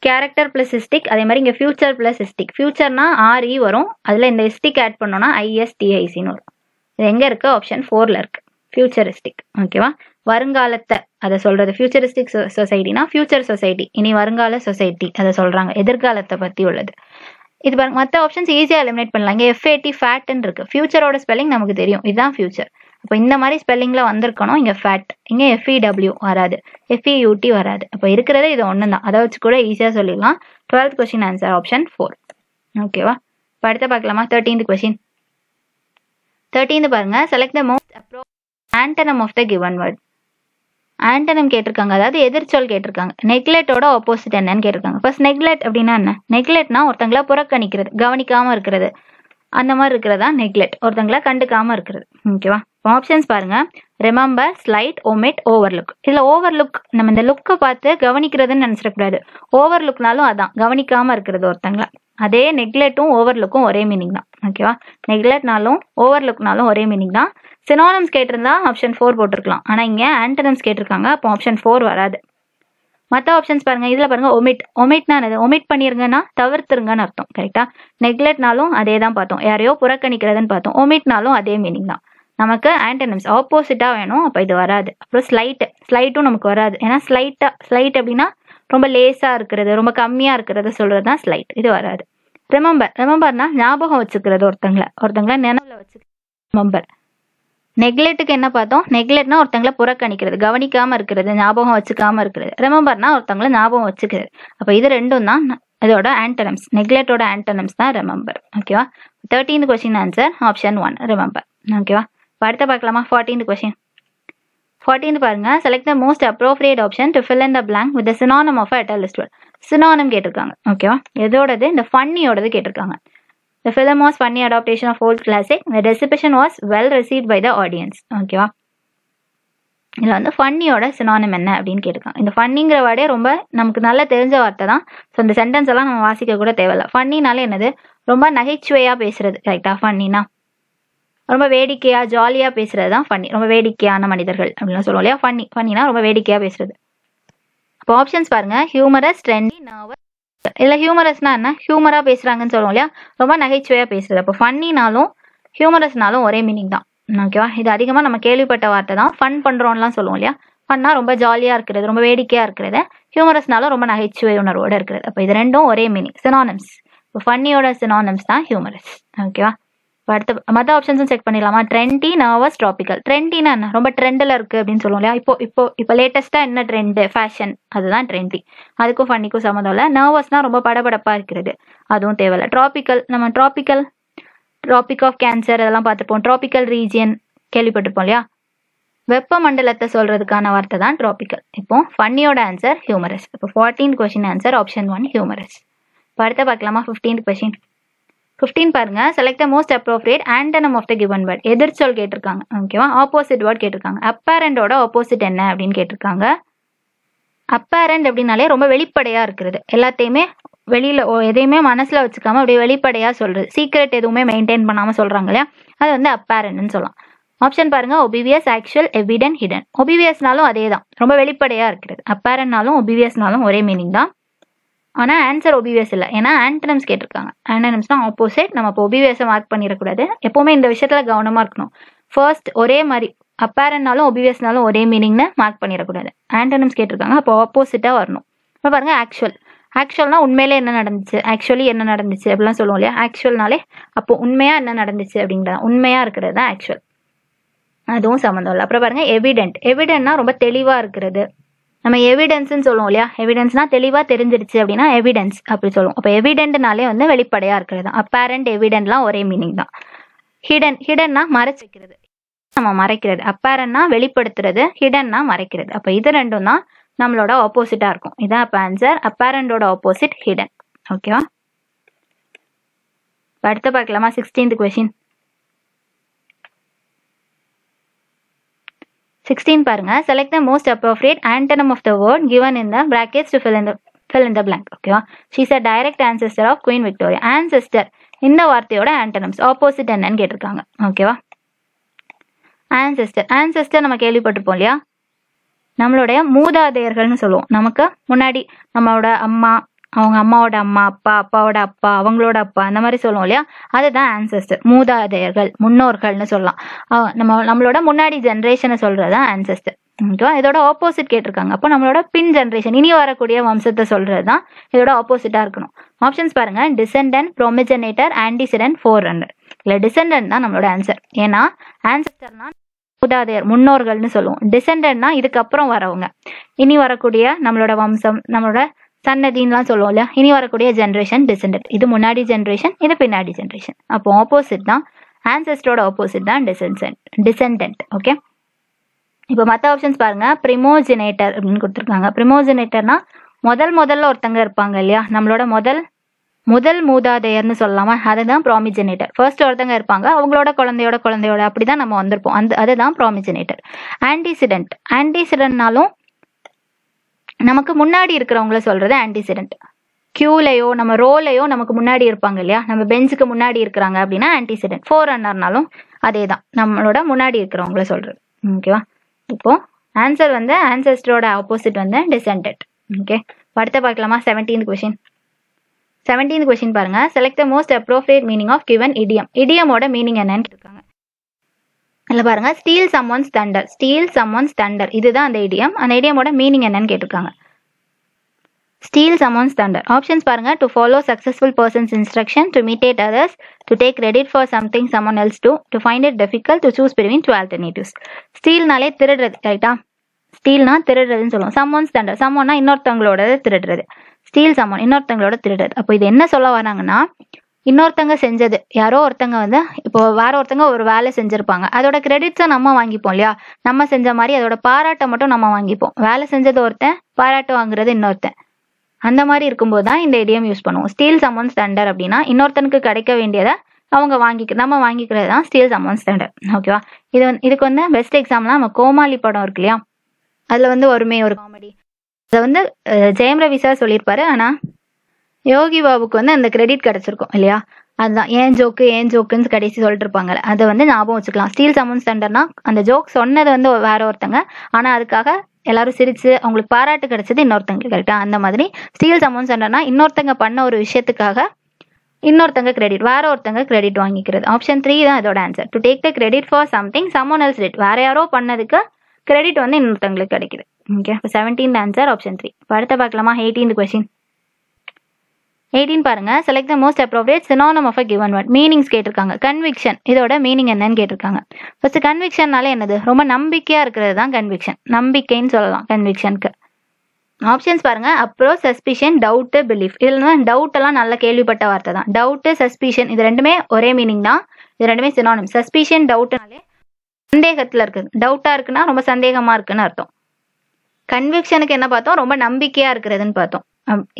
[SPEAKER 1] கேரக்டர் பிளஸ் இஸ்டிக், அதே மாதிரி இங்கே ஃபியூச்சர் பிளஸ் இஸ்டிக். ஃபியூச்சர்னா RE வரும், அதில் இந்த இஸ்டிக் ஆட் பண்ணோம்னா ISTICன்னு வரும். இது எங்கே இருக்கு? ஆப்ஷன் 4ல் இருக்கு, ஃபியூச்சரிஸ்டிக். ஓகேவா? வருங்காலத்தை அதை சொல்றது. ஃபியூச்சரிஸ்டிக் சொசைட்டினா ஃபியூச்சர் சொசைட்டி, இனி வருங்கால சொசைட்டி அதை சொல்றாங்க, எதிர்காலத்தை பற்றி உள்ளது. இது பாருங்க, மற்ற ஆப்ஷன்ஸ் ஈஸியாக எலிமினேட் பண்ணலாம். இங்கே FAT ஃபேட்னு இருக்கு. ஃபியூச்சரோட ஸ்பெல்லிங் நமக்கு தெரியும், இதுதான் ஃபியூச்சர். அப்போ இந்த மாதிரி ஸ்பெல்லிங்ல வந்திருக்கணும். இங்கே ஃபேட், இங்கே FEW வராது, FEUT வராது. அப்போ இருக்கிறது இது ஒன்று தான், அதை வச்சு கூட ஈஸியாக சொல்லிடலாம். 12th question answer option 4. ஓகேவா? இப்போ அடுத்த பார்க்கலாமா? 13th question. 13th பாருங்க. Select the most appropriate antonym of the given word. Antonym கேட்டிருக்காங்க, அதாவது எதிர்ச்சொல் கேட்டிருக்காங்க. நெக்லெக்டோட ஆப்போசிட் என்னன்னு கேட்டிருக்காங்க. ஃபர்ஸ்ட் நெக்லெக்ட் அப்படின்னா என்ன? நெக்லெக்ட்னா ஒருத்தங்கள புறக்கணிக்கிறது, கவனிக்காம இருக்கிறது, அந்த மாதிரி இருக்கிறதா நெக்லெக்ட். ஒருத்தங்கள கண்டுக்காம இருக்கிறது. ஓகேவா? ஆப்ஷன்ஸ் பாருங்க. Remember, slight, omit, overlook. இதுல ஓவர்லுக் நம்ம இந்த லுக்கை பார்த்து கவனிக்கிறதுன்னு நினைச்சிடக்கூடாது. ஓவர்லுக்னாலும் அதான் கவனிக்காம இருக்கிறது ஒருத்தங்கள. அதே நெக்லெக்டும் ஓவர்லுக்கும் ஒரே மீனிங் தான். ஓகேவா? நெக்லெக்ட்னாலும் ஓவர்லுக்னாலும் ஒரே மீனிங் தான். சினானிம்ஸ் கேட்டிருந்தா ஆப்ஷன் 4 போட்டிருக்கலாம். ஆனா இங்க ஆன்டனிம்ஸ் கேட்டிருக்காங்க, அப்போ ஆப்ஷன் 4 வராது. மற்ற ஆப்ஷன்ஸ் பாருங்க. இதுல பாருங்க ஒமிட். ஒமிட்னா என்னது? ஒமிட் பண்ணிருங்கன்னா தவிர்த்துருங்கன்னு அர்த்தம். கரெக்டா? நெக்லெக்ட்னாலும் அதே தான் பார்த்தோம், யாரையோ புறக்கணிக்கிறதுன்னு பார்த்தோம். ஒமிட்னாலும் அதே மீனிங் தான். நமக்கு ஆன்டனிம்ஸ் ஆப்போசிட்டா வேணும், அப்ப இது வராது. அப்புறம் ஸ்லைட். ஸ்லைட்டும் நமக்கு வராது. ஏன்னா ஸ்லைட் அப்படின்னா ரொம்ப லேசா இருக்கிறது, ரொம்ப கம்மியா இருக்கிறது சொல்றது தான் ஸ்லைட். இது வராது. ரிமெம்பர். ரிமெம்பர்னா ஞாபகம் வச்சுக்கிறது, ஒருத்தங்கள நினைவுல வச்சு ரிமெம்பர். நெக்லெக்ட்டுக்கு என்ன பார்த்தோம்? நெக்லெக்ட்னா ஒருத்தங்கள புறக்கணிக்கிறது, கவனிக்காம இருக்கிறது, ஞாபகம் வச்சுக்காம இருக்கிறது. ரிமெம்பர்னா ஒருத்தங்கள ஞாபகம் வச்சுக்கிறது. அப்ப இது ரெண்டும் தான் இதோட ஆன்டனிம்ஸ். நெக்லெக்டோட ஆன்டனிம்ஸ் தான் ரிமெம்பர். ஓகேவா? 13th question answer option 1 remember. ஓகேவா? அடுத்த பார்க்கலாமா? 14th question. 14th பாருங்க. Select the most appropriate option to fill in the blank with the synonym of a list word. Synonym கேட்டிருக்காங்க. ஓகேவா? எதோடது? இந்த ஃபன்னியோடது கேட்டிருக்காங்க. The film was funny adaptation of old classic. The exhibition was well received by the audience. ஓகேவா? இதுல வந்து ஃபன்னியோட synonym என்ன அப்படின்னு கேட்டிருக்காங்க. இந்த ஃபன்னிங்கிற வேர்டே ரொம்ப நமக்கு நல்லா தெரிஞ்ச வார்த்தை தான். ஸோ இந்த சென்டென்ஸ் எல்லாம் நம்ம வாசிக்க கூட தேவையில்ல. ஃபன்னினாலே என்னது? ரொம்ப நகைச்சுவையா பேசுறது. கரெக்டா? ஃபன்னினா ரொம்ப வேடிக்கையா ஜாலியா பேசுறது தான் ஃபன்னி. ரொம்ப வேடிக்கையான மனிதர்கள் அப்படின்னு சொல்லுவோம் இல்லையா? ஃபன்னினா ரொம்ப வேடிக்கையா பேசுறது. இப்போ ஆப்ஷன்ஸ் பாருங்க. Humorous, trendy, nervous. இதுல ஹியூமரஸ்னா என்ன? ஹியூமரா பேசுறாங்கன்னு சொல்லுவோம் இல்லையா? ரொம்ப நகைச்சுவையா பேசுறது. அப்போ ஃபன்னினாலும் ஹியூமரஸ்னாலும் ஒரே மீனிங் தான். ஓகேவா? இது அதிகமா நம்ம கேள்விப்பட்ட வார்த்தை தான். ஃபன் பண்றோம்லாம் சொல்லுவோம் இல்லையா? ஃபன்னா ரொம்ப ஜாலியா இருக்கிறது, ரொம்ப வேடிக்கையா இருக்கிறது. ஹியூமரஸ்னாலும் ரொம்ப நகைச்சுவை உணர்வோட இருக்கிறது. அப்போ இது ரெண்டும் ஒரே மீனிங், சினானிம்ஸ். இப்போ ஃபன்னியோட சினானிம்ஸ் தான் ஹியூமரஸ். ஓகேவா? அடுத்த மற்ற ஆப்ஷன்ஸும் செக் பண்ணிடலாமா? Trendy, nervous, tropical. ட்ரெண்டினா என்ன? ரொம்ப ட்ரெண்டில் இருக்கு அப்படின்னு சொல்லுவோம் இல்லையா? இப்போ லேட்டஸ்டா என்ன ட்ரெண்டு, ஃபேஷன், அதுதான் ட்ரெண்டி. அதுக்கும் ஃபன்னிக்கும் சம்மந்தம் இல்லை. நர்வஸ்னா ரொம்ப படபடப்பா இருக்கிறது, அதுவும் தேவையில்லை. ட்ராபிக்கல், நம்ம ட்ராபிக் ஆஃப் கேன்சர் அதெல்லாம் பார்த்துப்போம். ட்ராபிக்கல் ரீஜியன் கேள்விப்பட்டிருப்போம் இல்லையா? வெப்ப மண்டலத்தை சொல்றதுக்கான வார்த்தை தான் ட்ராபிக்கல். இப்போ ஃபன்னியோட ஆன்சர் ஹியூமரஸ். இப்போ 14th question answer option 1 humorous. இப்போ அடுத்த பார்க்கலாமா? 15th question. 15 பாருங்க. Select the most appropriate antonym of the given word. எதிர்ச்சொல் கேட்டிருக்காங்க. ஓகேவா? ஆப்போசிட் வேர்ட் கேட்டிருக்காங்க. அப்பேரண்டோட ஆப்போசிட் என்ன அப்படின்னு கேட்டிருக்காங்க. அப்பேரண்ட் அப்படின்னாலே ரொம்ப வெளிப்படையா இருக்கிறது, எல்லாத்தையுமே வெளியில எதையுமே மனசுல வச்சுக்காம அப்படியே வெளிப்படையா சொல்றது, சீக்ரெட் எதுவுமே மெயின்டைன் பண்ணாம சொல்றாங்க இல்லையா? அது வந்து அப்பேரண்ட்னு சொல்லலாம். ஆப்ஷன் பாருங்க. ஒபிவியஸ், ஆக்சுவல், எவிடென்ட், ஹிடன். ஒபிவியஸ்னாலும் அதே தான், ரொம்ப வெளிப்படையா இருக்கிறது. அப்பேரண்ட்னாலும் ஒபிவியஸ்னாலும் ஒரே மீனிங் தான். ஆனா ஆன்சர் ஒபிவியஸ் இல்லை, ஏன்னா ஆன்டனிம்ஸ் கேட்டிருக்காங்க. ஆன்டனிம்ஸ்னா ஆப்போசிட். நம்ம இப்போ ஒபிவியஸை மார்க் பண்ணிடக்கூடாது. எப்பவுமே இந்த விஷயத்துல கவனமா இருக்கணும். ஃபர்ஸ்ட் ஒரே மாதிரி அப்பேரண்ட்னாலும் ஒபிவியஸ்னாலும் ஒரே மீனிங்னு மார்க் பண்ணிடக்கூடாது. ஆன்டனிம்ஸ் கேட்டிருக்காங்க, அப்போ ஆப்போசிட்டா வரணும். இப்போ பாருங்க. ஆக்சுவல்னா உண்மையிலே என்ன நடந்துச்சு, ஆக்சுவலி என்ன நடந்துச்சு அப்படிலாம் சொல்லுவோம் இல்லையா? ஆக்சுவல்னாலே அப்போ உண்மையா என்ன நடந்துச்சு அப்படிங்கிறத, உண்மையா இருக்கிறது தான் ஆக்சுவல். அதுவும் சம்மந்தம் இல்லை. அப்புறம் பாருங்க. எவிடென்ட்னா ரொம்ப தெளிவா இருக்கிறது. நம்ம எவிடன்ஸ்ன்னு சொல்லுவோம் இல்லையா? எவிடன்ஸ்னா தெளிவா தெரிஞ்சிருச்சு அப்படின்னா எவிடன்ஸ் அப்படி சொல்லுவோம். அப்போ எவிடென்ட்னாலே வந்து வெளிப்படையா இருக்கிறது தான். அப்பேரண்ட், எவிடென்ட்லாம் ஒரே மீனிங் தான். ஹிடன்னா மறைச்சு வைக்கிறது, நம்ம மறைக்கிறது. அப்பேரண்ட்னா வெளிப்படுத்துறது, ஹிடன்னா மறைக்கிறது. அப்போ இது ரெண்டும் தான் நம்மளோட ஆப்போசிட்டா இருக்கும். இதான் அப்போ ஆன்சர். அப்பேரண்டோட opposite hidden. ஓகேவா? அடுத்து பார்க்கலாமா? 16th question. 16 பாருங்க. Select the most appropriate antonym of the word given in the brackets to fill in the blank. ஓகேவா? she is a direct ancestor of Queen Victoria. ancestor இந்த வார்த்தையோட antonyms opposite என்னன்னு கேட்டிருக்காங்க. ஓகேவா? ஆன்செஸ்டர் நம்ம கேள்விப்பட்டிருப்போம் இல்லையா? நம்மளுடைய மூதாதையர்கள்னு சொல்லுவோம். நமக்கு முன்னாடி நம்மளோட அம்மா, அவங்க அம்மாவோட அம்மா, அப்பா, அப்பாவோட அப்பா, அவங்களோட அப்பா, அந்த மாதிரி சொல்லுவோம் இல்லையா? அதுதான் ஆன்செஸ்டர். மூதாதையர்கள், முன்னோர்கள்னு சொல்லலாம். நம்மளோட முன்னாடி ஜென்ரேஷனை சொல்றதுதான் ஆன்செஸ்டர். ஓகேவா? இதோட ஆப்போசிட் கேட்டிருக்காங்க. அப்போ நம்மளோட பின் ஜென்ரேஷன், இனி வரக்கூடிய வம்சத்தை சொல்றது தான் இதோட ஆப்போசிட்டா இருக்கணும். ஆப்ஷன்ஸ் பாருங்க. Descendant, progenitor, antecedent, forerunner. இல்ல டிசெண்டன்ட் தான் நம்மளோட ஆன்சர். ஏன்னா ஆன்செஸ்டர்னா மூதாதையர், முன்னோர்கள்னு சொல்லுவோம். டிசெண்டன்ட்னா இதுக்கப்புறம் வரவங்க, இனி வரக்கூடிய நம்மளோட வம்சம், நம்மளோட சன்னதின்லாம் சொல்லுவோம் இல்லையா? இனி வரக்கூடிய ஜென்ரேஷன் டிசெண்டன்ட். இது முன்னாடி ஜென்ரேஷன், இது பின்னாடி ஜென்ரேஷன். அப்போ ஆப்போசிட் தான் ஆன்செஸ்டரோட ஆப்போசிட் தான் டிசெண்டன்ட். ஓகே, இப்போ மற்ற ஆப்ஷன்ஸ் பாருங்க. பிரிமோஜினேட்டர் அப்படின்னு கொடுத்துருக்காங்க. பிரிமோஜினேட்டர்னா முதல்ல ஒருத்தங்க இருப்பாங்க இல்லையா, நம்மளோட முதல் மூதாதையர்னு சொல்லலாமா, அதுதான் ப்ராமிஜினேட்டர். ஃபர்ஸ்ட் ஒருத்தங்க இருப்பாங்க, அவங்களோட குழந்தையோட அப்படிதான் நம்ம வந்திருப்போம். அதுதான் ப்ராமிஜினேட்டர். ஆன்டிசிடென்ட்னாலும் நமக்கு முன்னாடி இருக்கிறவங்கள சொல்றது ஆன்டிசிடென்ட். கியூலையோ நம்ம ரோலையோ நமக்கு முன்னாடி இருப்பாங்க இல்லையா, நம்ம பெஞ்சுக்கு முன்னாடி இருக்கிறாங்க அப்படின்னா ஆன்டிசிடென்ட். ஃபோர் ரன்னர்னாலும் அதே தான், நம்மளோட முன்னாடி இருக்கிறவங்கள சொல்றது. ஓகேவா. இப்போ ஆன்சர் வந்து ஆன்செஸ்டரோட ஆப்போசிட் வந்து டிசெண்டட். ஓகே, அடுத்த பார்க்கலாமா. 17th கொஸ்டின் பாருங்க. Select the most appropriate meaning of given idiom. இடியமோட மீனிங் என்னன்னு இருக்காங்க. இல்ல பாருங்க, ஸ்டீல் சம்மன்ஸ் தண்டர் இதுதான் அந்த இடியம். அந்த இடியமோட மீனிங் என்னன்னு கேட்டிருக்காங்க. Steal someone's thunder. Options பாருங்க. To follow successful person's instruction, to imitate others, to take credit for something someone else do, to find it difficult to choose between two alternatives. Stealனாலே திருடுறது, ரைட்டா? ஸ்டீல்னா திருடுறதுன்னு சொல்லுவோம். someone's thunder, someoneனா இன்னொருத்தவங்களோட திருடுறது. steal someone இன்னொருத்தவங்களோட திருடுறது. அப்போ இது என்ன சொல்ல வராங்கன்னா, இன்னொருத்தங்க செஞ்சது, யாரோ ஒருத்தங்க வந்து இப்போ வேற ஒருத்தங்க ஒரு வேலை செஞ்சிருப்பாங்க, அதோட கிரெடிட்ஸை நம்ம வாங்கிப்போம் இல்லையா, நம்ம செஞ்ச மாதிரி அதோட பாராட்டை மட்டும் நம்ம வாங்கிப்போம். வேலை செஞ்சது ஒருத்தன், பாராட்டு வாங்குறது இன்னொருத்தன். அந்த மாதிரி இருக்கும்போது தான் இந்த இடியம் யூஸ் பண்ணுவோம். ஸ்டீல் சம்மன்ஸ் தண்டர் அப்படின்னா இன்னொருத்தனுக்கு கிடைக்க வேண்டியதை நம்ம வாங்கிக்கிறது தான் ஸ்டீல் சம்மன்ஸ் தண்டர். ஓகேவா. இதுக்கு வந்து பெஸ்ட் எக்ஸாம்பிள்னா நம்ம கோமாளி படம் இருக்கு இல்லையா, அதுல வந்து ஒரு காமெடி, அதை வந்து ஜெயம் ரவி சார் சொல்லியிருப்பாரு. ஆனா யோகி பாபுக்கு வந்து அந்த கிரெடிட் கிடைச்சிருக்கும் இல்லையா, அதுதான் ஏன் ஜோக்குன்னு கடைசி சொல்லிட்டு இருப்பாங்க. அதை வந்து ஞாபகம் வச்சுக்கலாம். ஸ்டீல் சம்மன்ஸ் தண்டர்னா அந்த ஜோக் சொன்னது வந்து வேற ஒருத்தங்க, ஆனா அதுக்காக எல்லாரும் சிரிச்சு அவங்களுக்கு பாராட்டு கிடைச்சது இன்னொருத்தங்களுக்கு, கரெக்டா. அந்த மாதிரி ஸ்டீல் சம்மன்ஸ் தண்டர்னா இன்னொருத்தங்க பண்ண ஒரு விஷயத்துக்காக இன்னொருத்தங்க கிரெடிட், வேற ஒருத்தங்க கிரெடிட் வாங்கிக்கிறது. ஆப்ஷன் 3 தான் இதோட answer. To take the credit for something someone else did, வேற யாரோ பண்ணதுக்கு கிரெடிட் வந்து இன்னொருத்தங்களுக்கு கிடைக்குது. Okay, 17th answer option 3. அடுத்த பார்க்கலாமா. 18th question. 18 பாருங்க. Select the most appropriate synonym of a given word. Meanings கேட்டிருக்காங்க. கன்விக்ஷன் இதோட மீனிங் என்னன்னு கேட்டிருக்காங்க. ஃபர்ஸ்ட் கன்விக்ஷன்னால என்னது, ரொம்ப நம்பிக்கையா இருக்கிறது தான் கன்விக்ஷன். நம்பிக்கைன்னு சொல்லலாம் கன்விக்ஷனுக்கு. ஆப்ஷன்ஸ் பாருங்க. Approach, suspicion, doubt, belief. இதுல டவுட் எல்லாம் நல்ல கேள்விப்பட்ட வார்த்தை தான். டவுட், சஸ்பிஷன் இது ரெண்டுமே ஒரே மீனிங் தான். இது ரெண்டுமே சினோனிம். சஸ்பிஷன் டவுட்னாலே சந்தேகத்துல இருக்குது, டவுட்டா இருக்குன்னா ரொம்ப சந்தேகமா இருக்குன்னு அர்த்தம். கன்விக்ஷனுக்கு என்ன பார்த்தோம், ரொம்ப நம்பிக்கையா இருக்கிறதுன்னு பார்த்தோம்.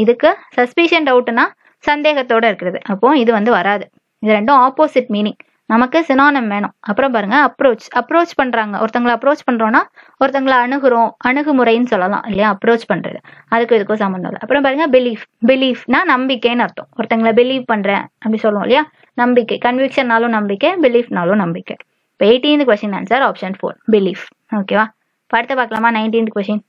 [SPEAKER 1] இதுக்கு சஸ்பிஷன் டவுட்னா சந்தேகத்தோட இருக்கிறது. அப்போ இது வந்து வராது. இது ரெண்டும் ஆப்போசிட் மீனிங். நமக்கு சினோனிம் வேணும். அப்புறம் பாருங்க, அப்ரோச் பண்றாங்க, ஒருத்தங்களை அப்ரோச் பண்றோம்னா ஒருத்தங்களை அணுகுமுறைன்னு சொல்லலாம் இல்லையா, அப்ரோச் பண்றது. அதுக்கு இதுக்கும் சம்பந்தம் இல்லை. அப்புறம் பாருங்க, பிலீஃப்னா நம்பிக்கைன்னு அர்த்தம். ஒருத்தங்களை பிலீவ் பண்றேன் அப்படி சொல்லுவோம் இல்லையா, நம்பிக்கை. கன்விக்ஷன்னாலும் நம்பிக்கை, பிலீஃப்னாலும் நம்பிக்கை. இப்போ 18th question answer option 4, belief. ஓகேவா. அடுத்து பார்க்கலாமா. 19th question.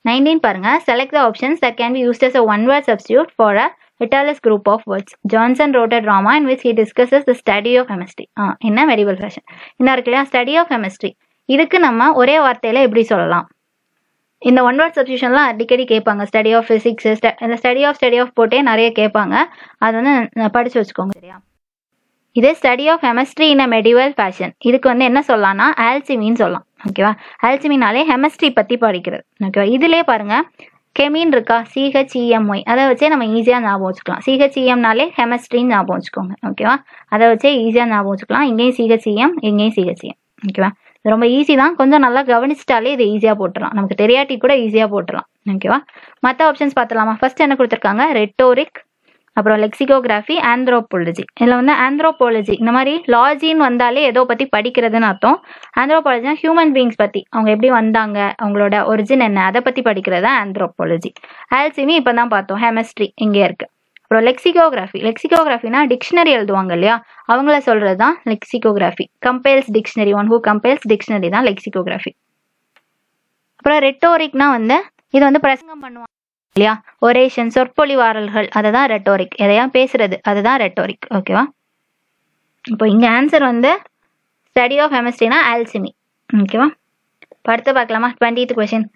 [SPEAKER 1] 19 பாருங்க. Select the options that can be used as a one-word substitute for a Vitalis group of words. Johnson wrote a drama in which he discusses the study of chemistry. என்ன medieval fashion. இந்த இருக்கு இல்லையா, study of chemistry. இதுக்கு நம்ம ஒரே வார்த்தையில எப்படி சொல்லலாம். இந்த ஒன் வேர்ட் சப்ஸ்டியூஷன்லாம் அடிக்கடி கேட்பாங்க. ஸ்டடி ஆஃப் பிசிக்ஸ், இந்த ஸ்டடி ஆஃப் போட்டே நிறைய கேட்பாங்க. அது வந்து படிச்சு வச்சுக்கோங்க, சரியா. இதே study of chemistry in a medieval fashion, இதுக்கு வந்து என்ன சொல்லலாம்னா ஆல்சிமின்னு சொல்லலாம். ஓகேவா. ஆல்சிமினாலே கெமிஸ்ட்ரி பத்தி படிக்கிறது. ஓகேவா. இதுலயே பாருங்க, கெமின் இருக்கா, CHEMY, அதை வச்சே நம்ம ஈஸியா ஞாபகம் வச்சுக்கலாம். CHEMனாலே கெமிஸ்ட்ரின்னு ஞாபகம் வச்சுக்கோங்க. ஓகேவா. அதை வச்சே ஈஸியா ஞாபகம் வச்சுக்கலாம். இங்கேயும் CHEM, இங்கேயும் CHEM. ஓகேவா. இது ரொம்ப ஈஸி தான். கொஞ்சம் நல்லா கவனிச்சிட்டாலே இது ஈஸியா போட்டுடலாம். நமக்கு தெரியாட்டி கூட ஈஸியா போட்டுடலாம். ஓகேவா. மற்ற ஆப்ஷன்ஸ் பார்த்தலாமா. ஃபர்ஸ்ட் என்ன கொடுத்துருக்காங்க, ரெட்டோரிக், அப்புறம் லெக்சிகோகிராஃபி, ஆந்த்ரோபாலஜி. இதில் வந்து ஆந்த்ரோபாலஜி இந்த மாதிரி லாஜின்னு வந்தாலே ஏதோ பற்றி படிக்கிறதுன்னு அர்த்தம். ஆந்த்ரோபாலஜினா ஹியூமன் பீயிங்ஸ் பற்றி, அவங்க எப்படி வந்தாங்க, அவங்களோட ஒரிஜின் என்ன, அதை பற்றி படிக்கிறது தான் ஆந்த்ரோபாலஜி. ஆல்சிமி இப்போ தான் பார்த்தோம், கெமிஸ்ட்ரி இங்கே இருக்கு. அப்புறம் லெக்சிகோகிராஃபினா டிக்ஷனரி எழுதுவாங்க இல்லையா, அவங்கள சொல்றது தான் lexicography. Compiles dictionary, one who compiles dictionary தான் லெக்சிகோகிராஃபி. அப்புறம் ரெட்டோரிக்னா வந்து இது வந்து பிரசங்கம் பண்ணுவாங்க இல்லையா, ஒரேஷன், சொற்பொழிவாளர்கள், அதுதான் ரெட்டோரிக். எதையா பேசுறது, அதுதான் ரெட்டோரிக். ஓகேவா. இப்போ இங்க ஆன்சர் வந்து ஸ்டடி ஆஃப் கெமிஸ்ட்ரினா ஆல்சிமி. ஓகேவா. அடுத்து பார்க்கலாமா. 20th question.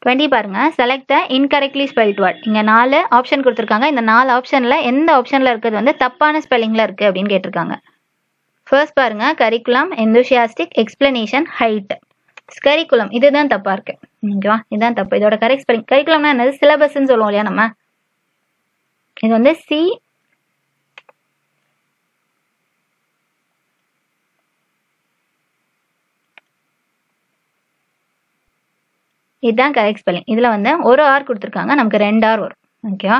[SPEAKER 1] 20 பாருங்க. Select the incorrectly spelt word. இங்க 4 ஆப்ஷன் கொடுத்துருக்காங்க. இந்த 4 ஆப்ஷன்ல எந்த ஆப்ஷன்ல இருக்கிறது வந்து தப்பான ஸ்பெல்லிங்ல இருக்கு அப்படின்னு கேட்டிருக்காங்க. ஃபர்ஸ்ட் பாருங்க, curriculum, enthusiastic, explanation, height. Curriculum இதுதான் தப்பா இருக்கு. ஓகேவா. இதுதான் தப்பு. இதோட கரெக்ட் ஸ்பெல்லிங், கரிக்குலம்னா என்னது, சிலபஸ்ன்னு சொல்லுவோம் இல்லையா நம்ம, இது வந்து இதுதான் கரெக்ட் ஸ்பெல்லிங். இதில் வந்து ஒரு ஆர் கொடுத்துருக்காங்க, நமக்கு 2 ஆர் வரும். ஓகேவா,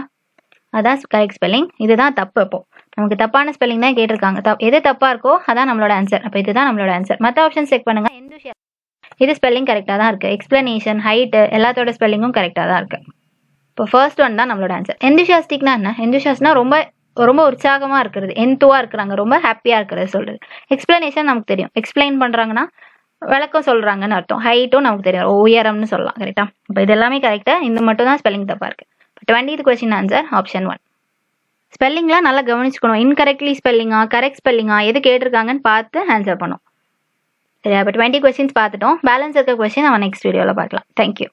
[SPEAKER 1] அதான் கரெக்ட் ஸ்பெல்லிங். இதுதான் தப்பு. இப்போ நமக்கு தப்பான ஸ்பெல்லிங் தான் கேட்டிருக்காங்க. எது தப்பாக இருக்கோ அதான் நம்மளோட ஆன்சர். அப்போ இதுதான் நம்மளோட ஆன்சர். மற்ற ஆப்ஷன் செக் பண்ணுங்க. இது ஸ்பெல்லிங் கரெக்டாக தான் இருக்குது. எக்ஸ்பிளனேஷன், ஹைட்டு எல்லாத்தோட ஸ்பெல்லிங்கும் கரெக்டாக தான் இருக்குது. இப்போ ஃபர்ஸ்ட் ஒன் தான் நம்மளோட ஆன்சர். எந்தூசியாஸ்டிக்னா என்ன? எந்தூசியாஸ்ட்னா ரொம்ப ரொம்ப உற்சாகமாக இருக்கிறது, என்துவாக இருக்கிறாங்க, ரொம்ப ஹாப்பியாக இருக்கிறது சொல்கிறது. எக்ஸ்பிளனேஷன் நமக்கு தெரியும், எக்ஸ்பிளைன் பண்ணுறாங்கன்னா விளக்கம் சொல்கிறாங்கன்னு அர்த்தம். ஹைட்டும் நமக்கு தெரியும், உயரம்னு சொல்லலாம். கரெக்டாக? இப்போ இது எல்லாமே கரெக்டாக, இந்த மட்டும் தான் ஸ்பெல்லிங் தப்பாக இருக்குது. இப்போ 20th கொஸ்டின் ஆன்சர் ஆப்ஷன் 1. ஸ்பெல்லிங்லாம் நல்லா கவனிச்சுக்கணும். இன்கரெக்ட்லி ஸ்பெல்லிங்கா கரெக்ட் ஸ்பெல்லிங்கா எது கேட்டிருக்காங்கன்னு பார்த்து ஆன்சர் பண்ணும். சரியா? இப்போ 20 கொஸ்டின்ஸ் பார்த்துட்டோம். பேலன்ஸ் இருக்க கொஸ்டின் நம்ம நெக்ஸ்ட் வீடியோவில் பார்க்கலாம். தேங்க்யூ.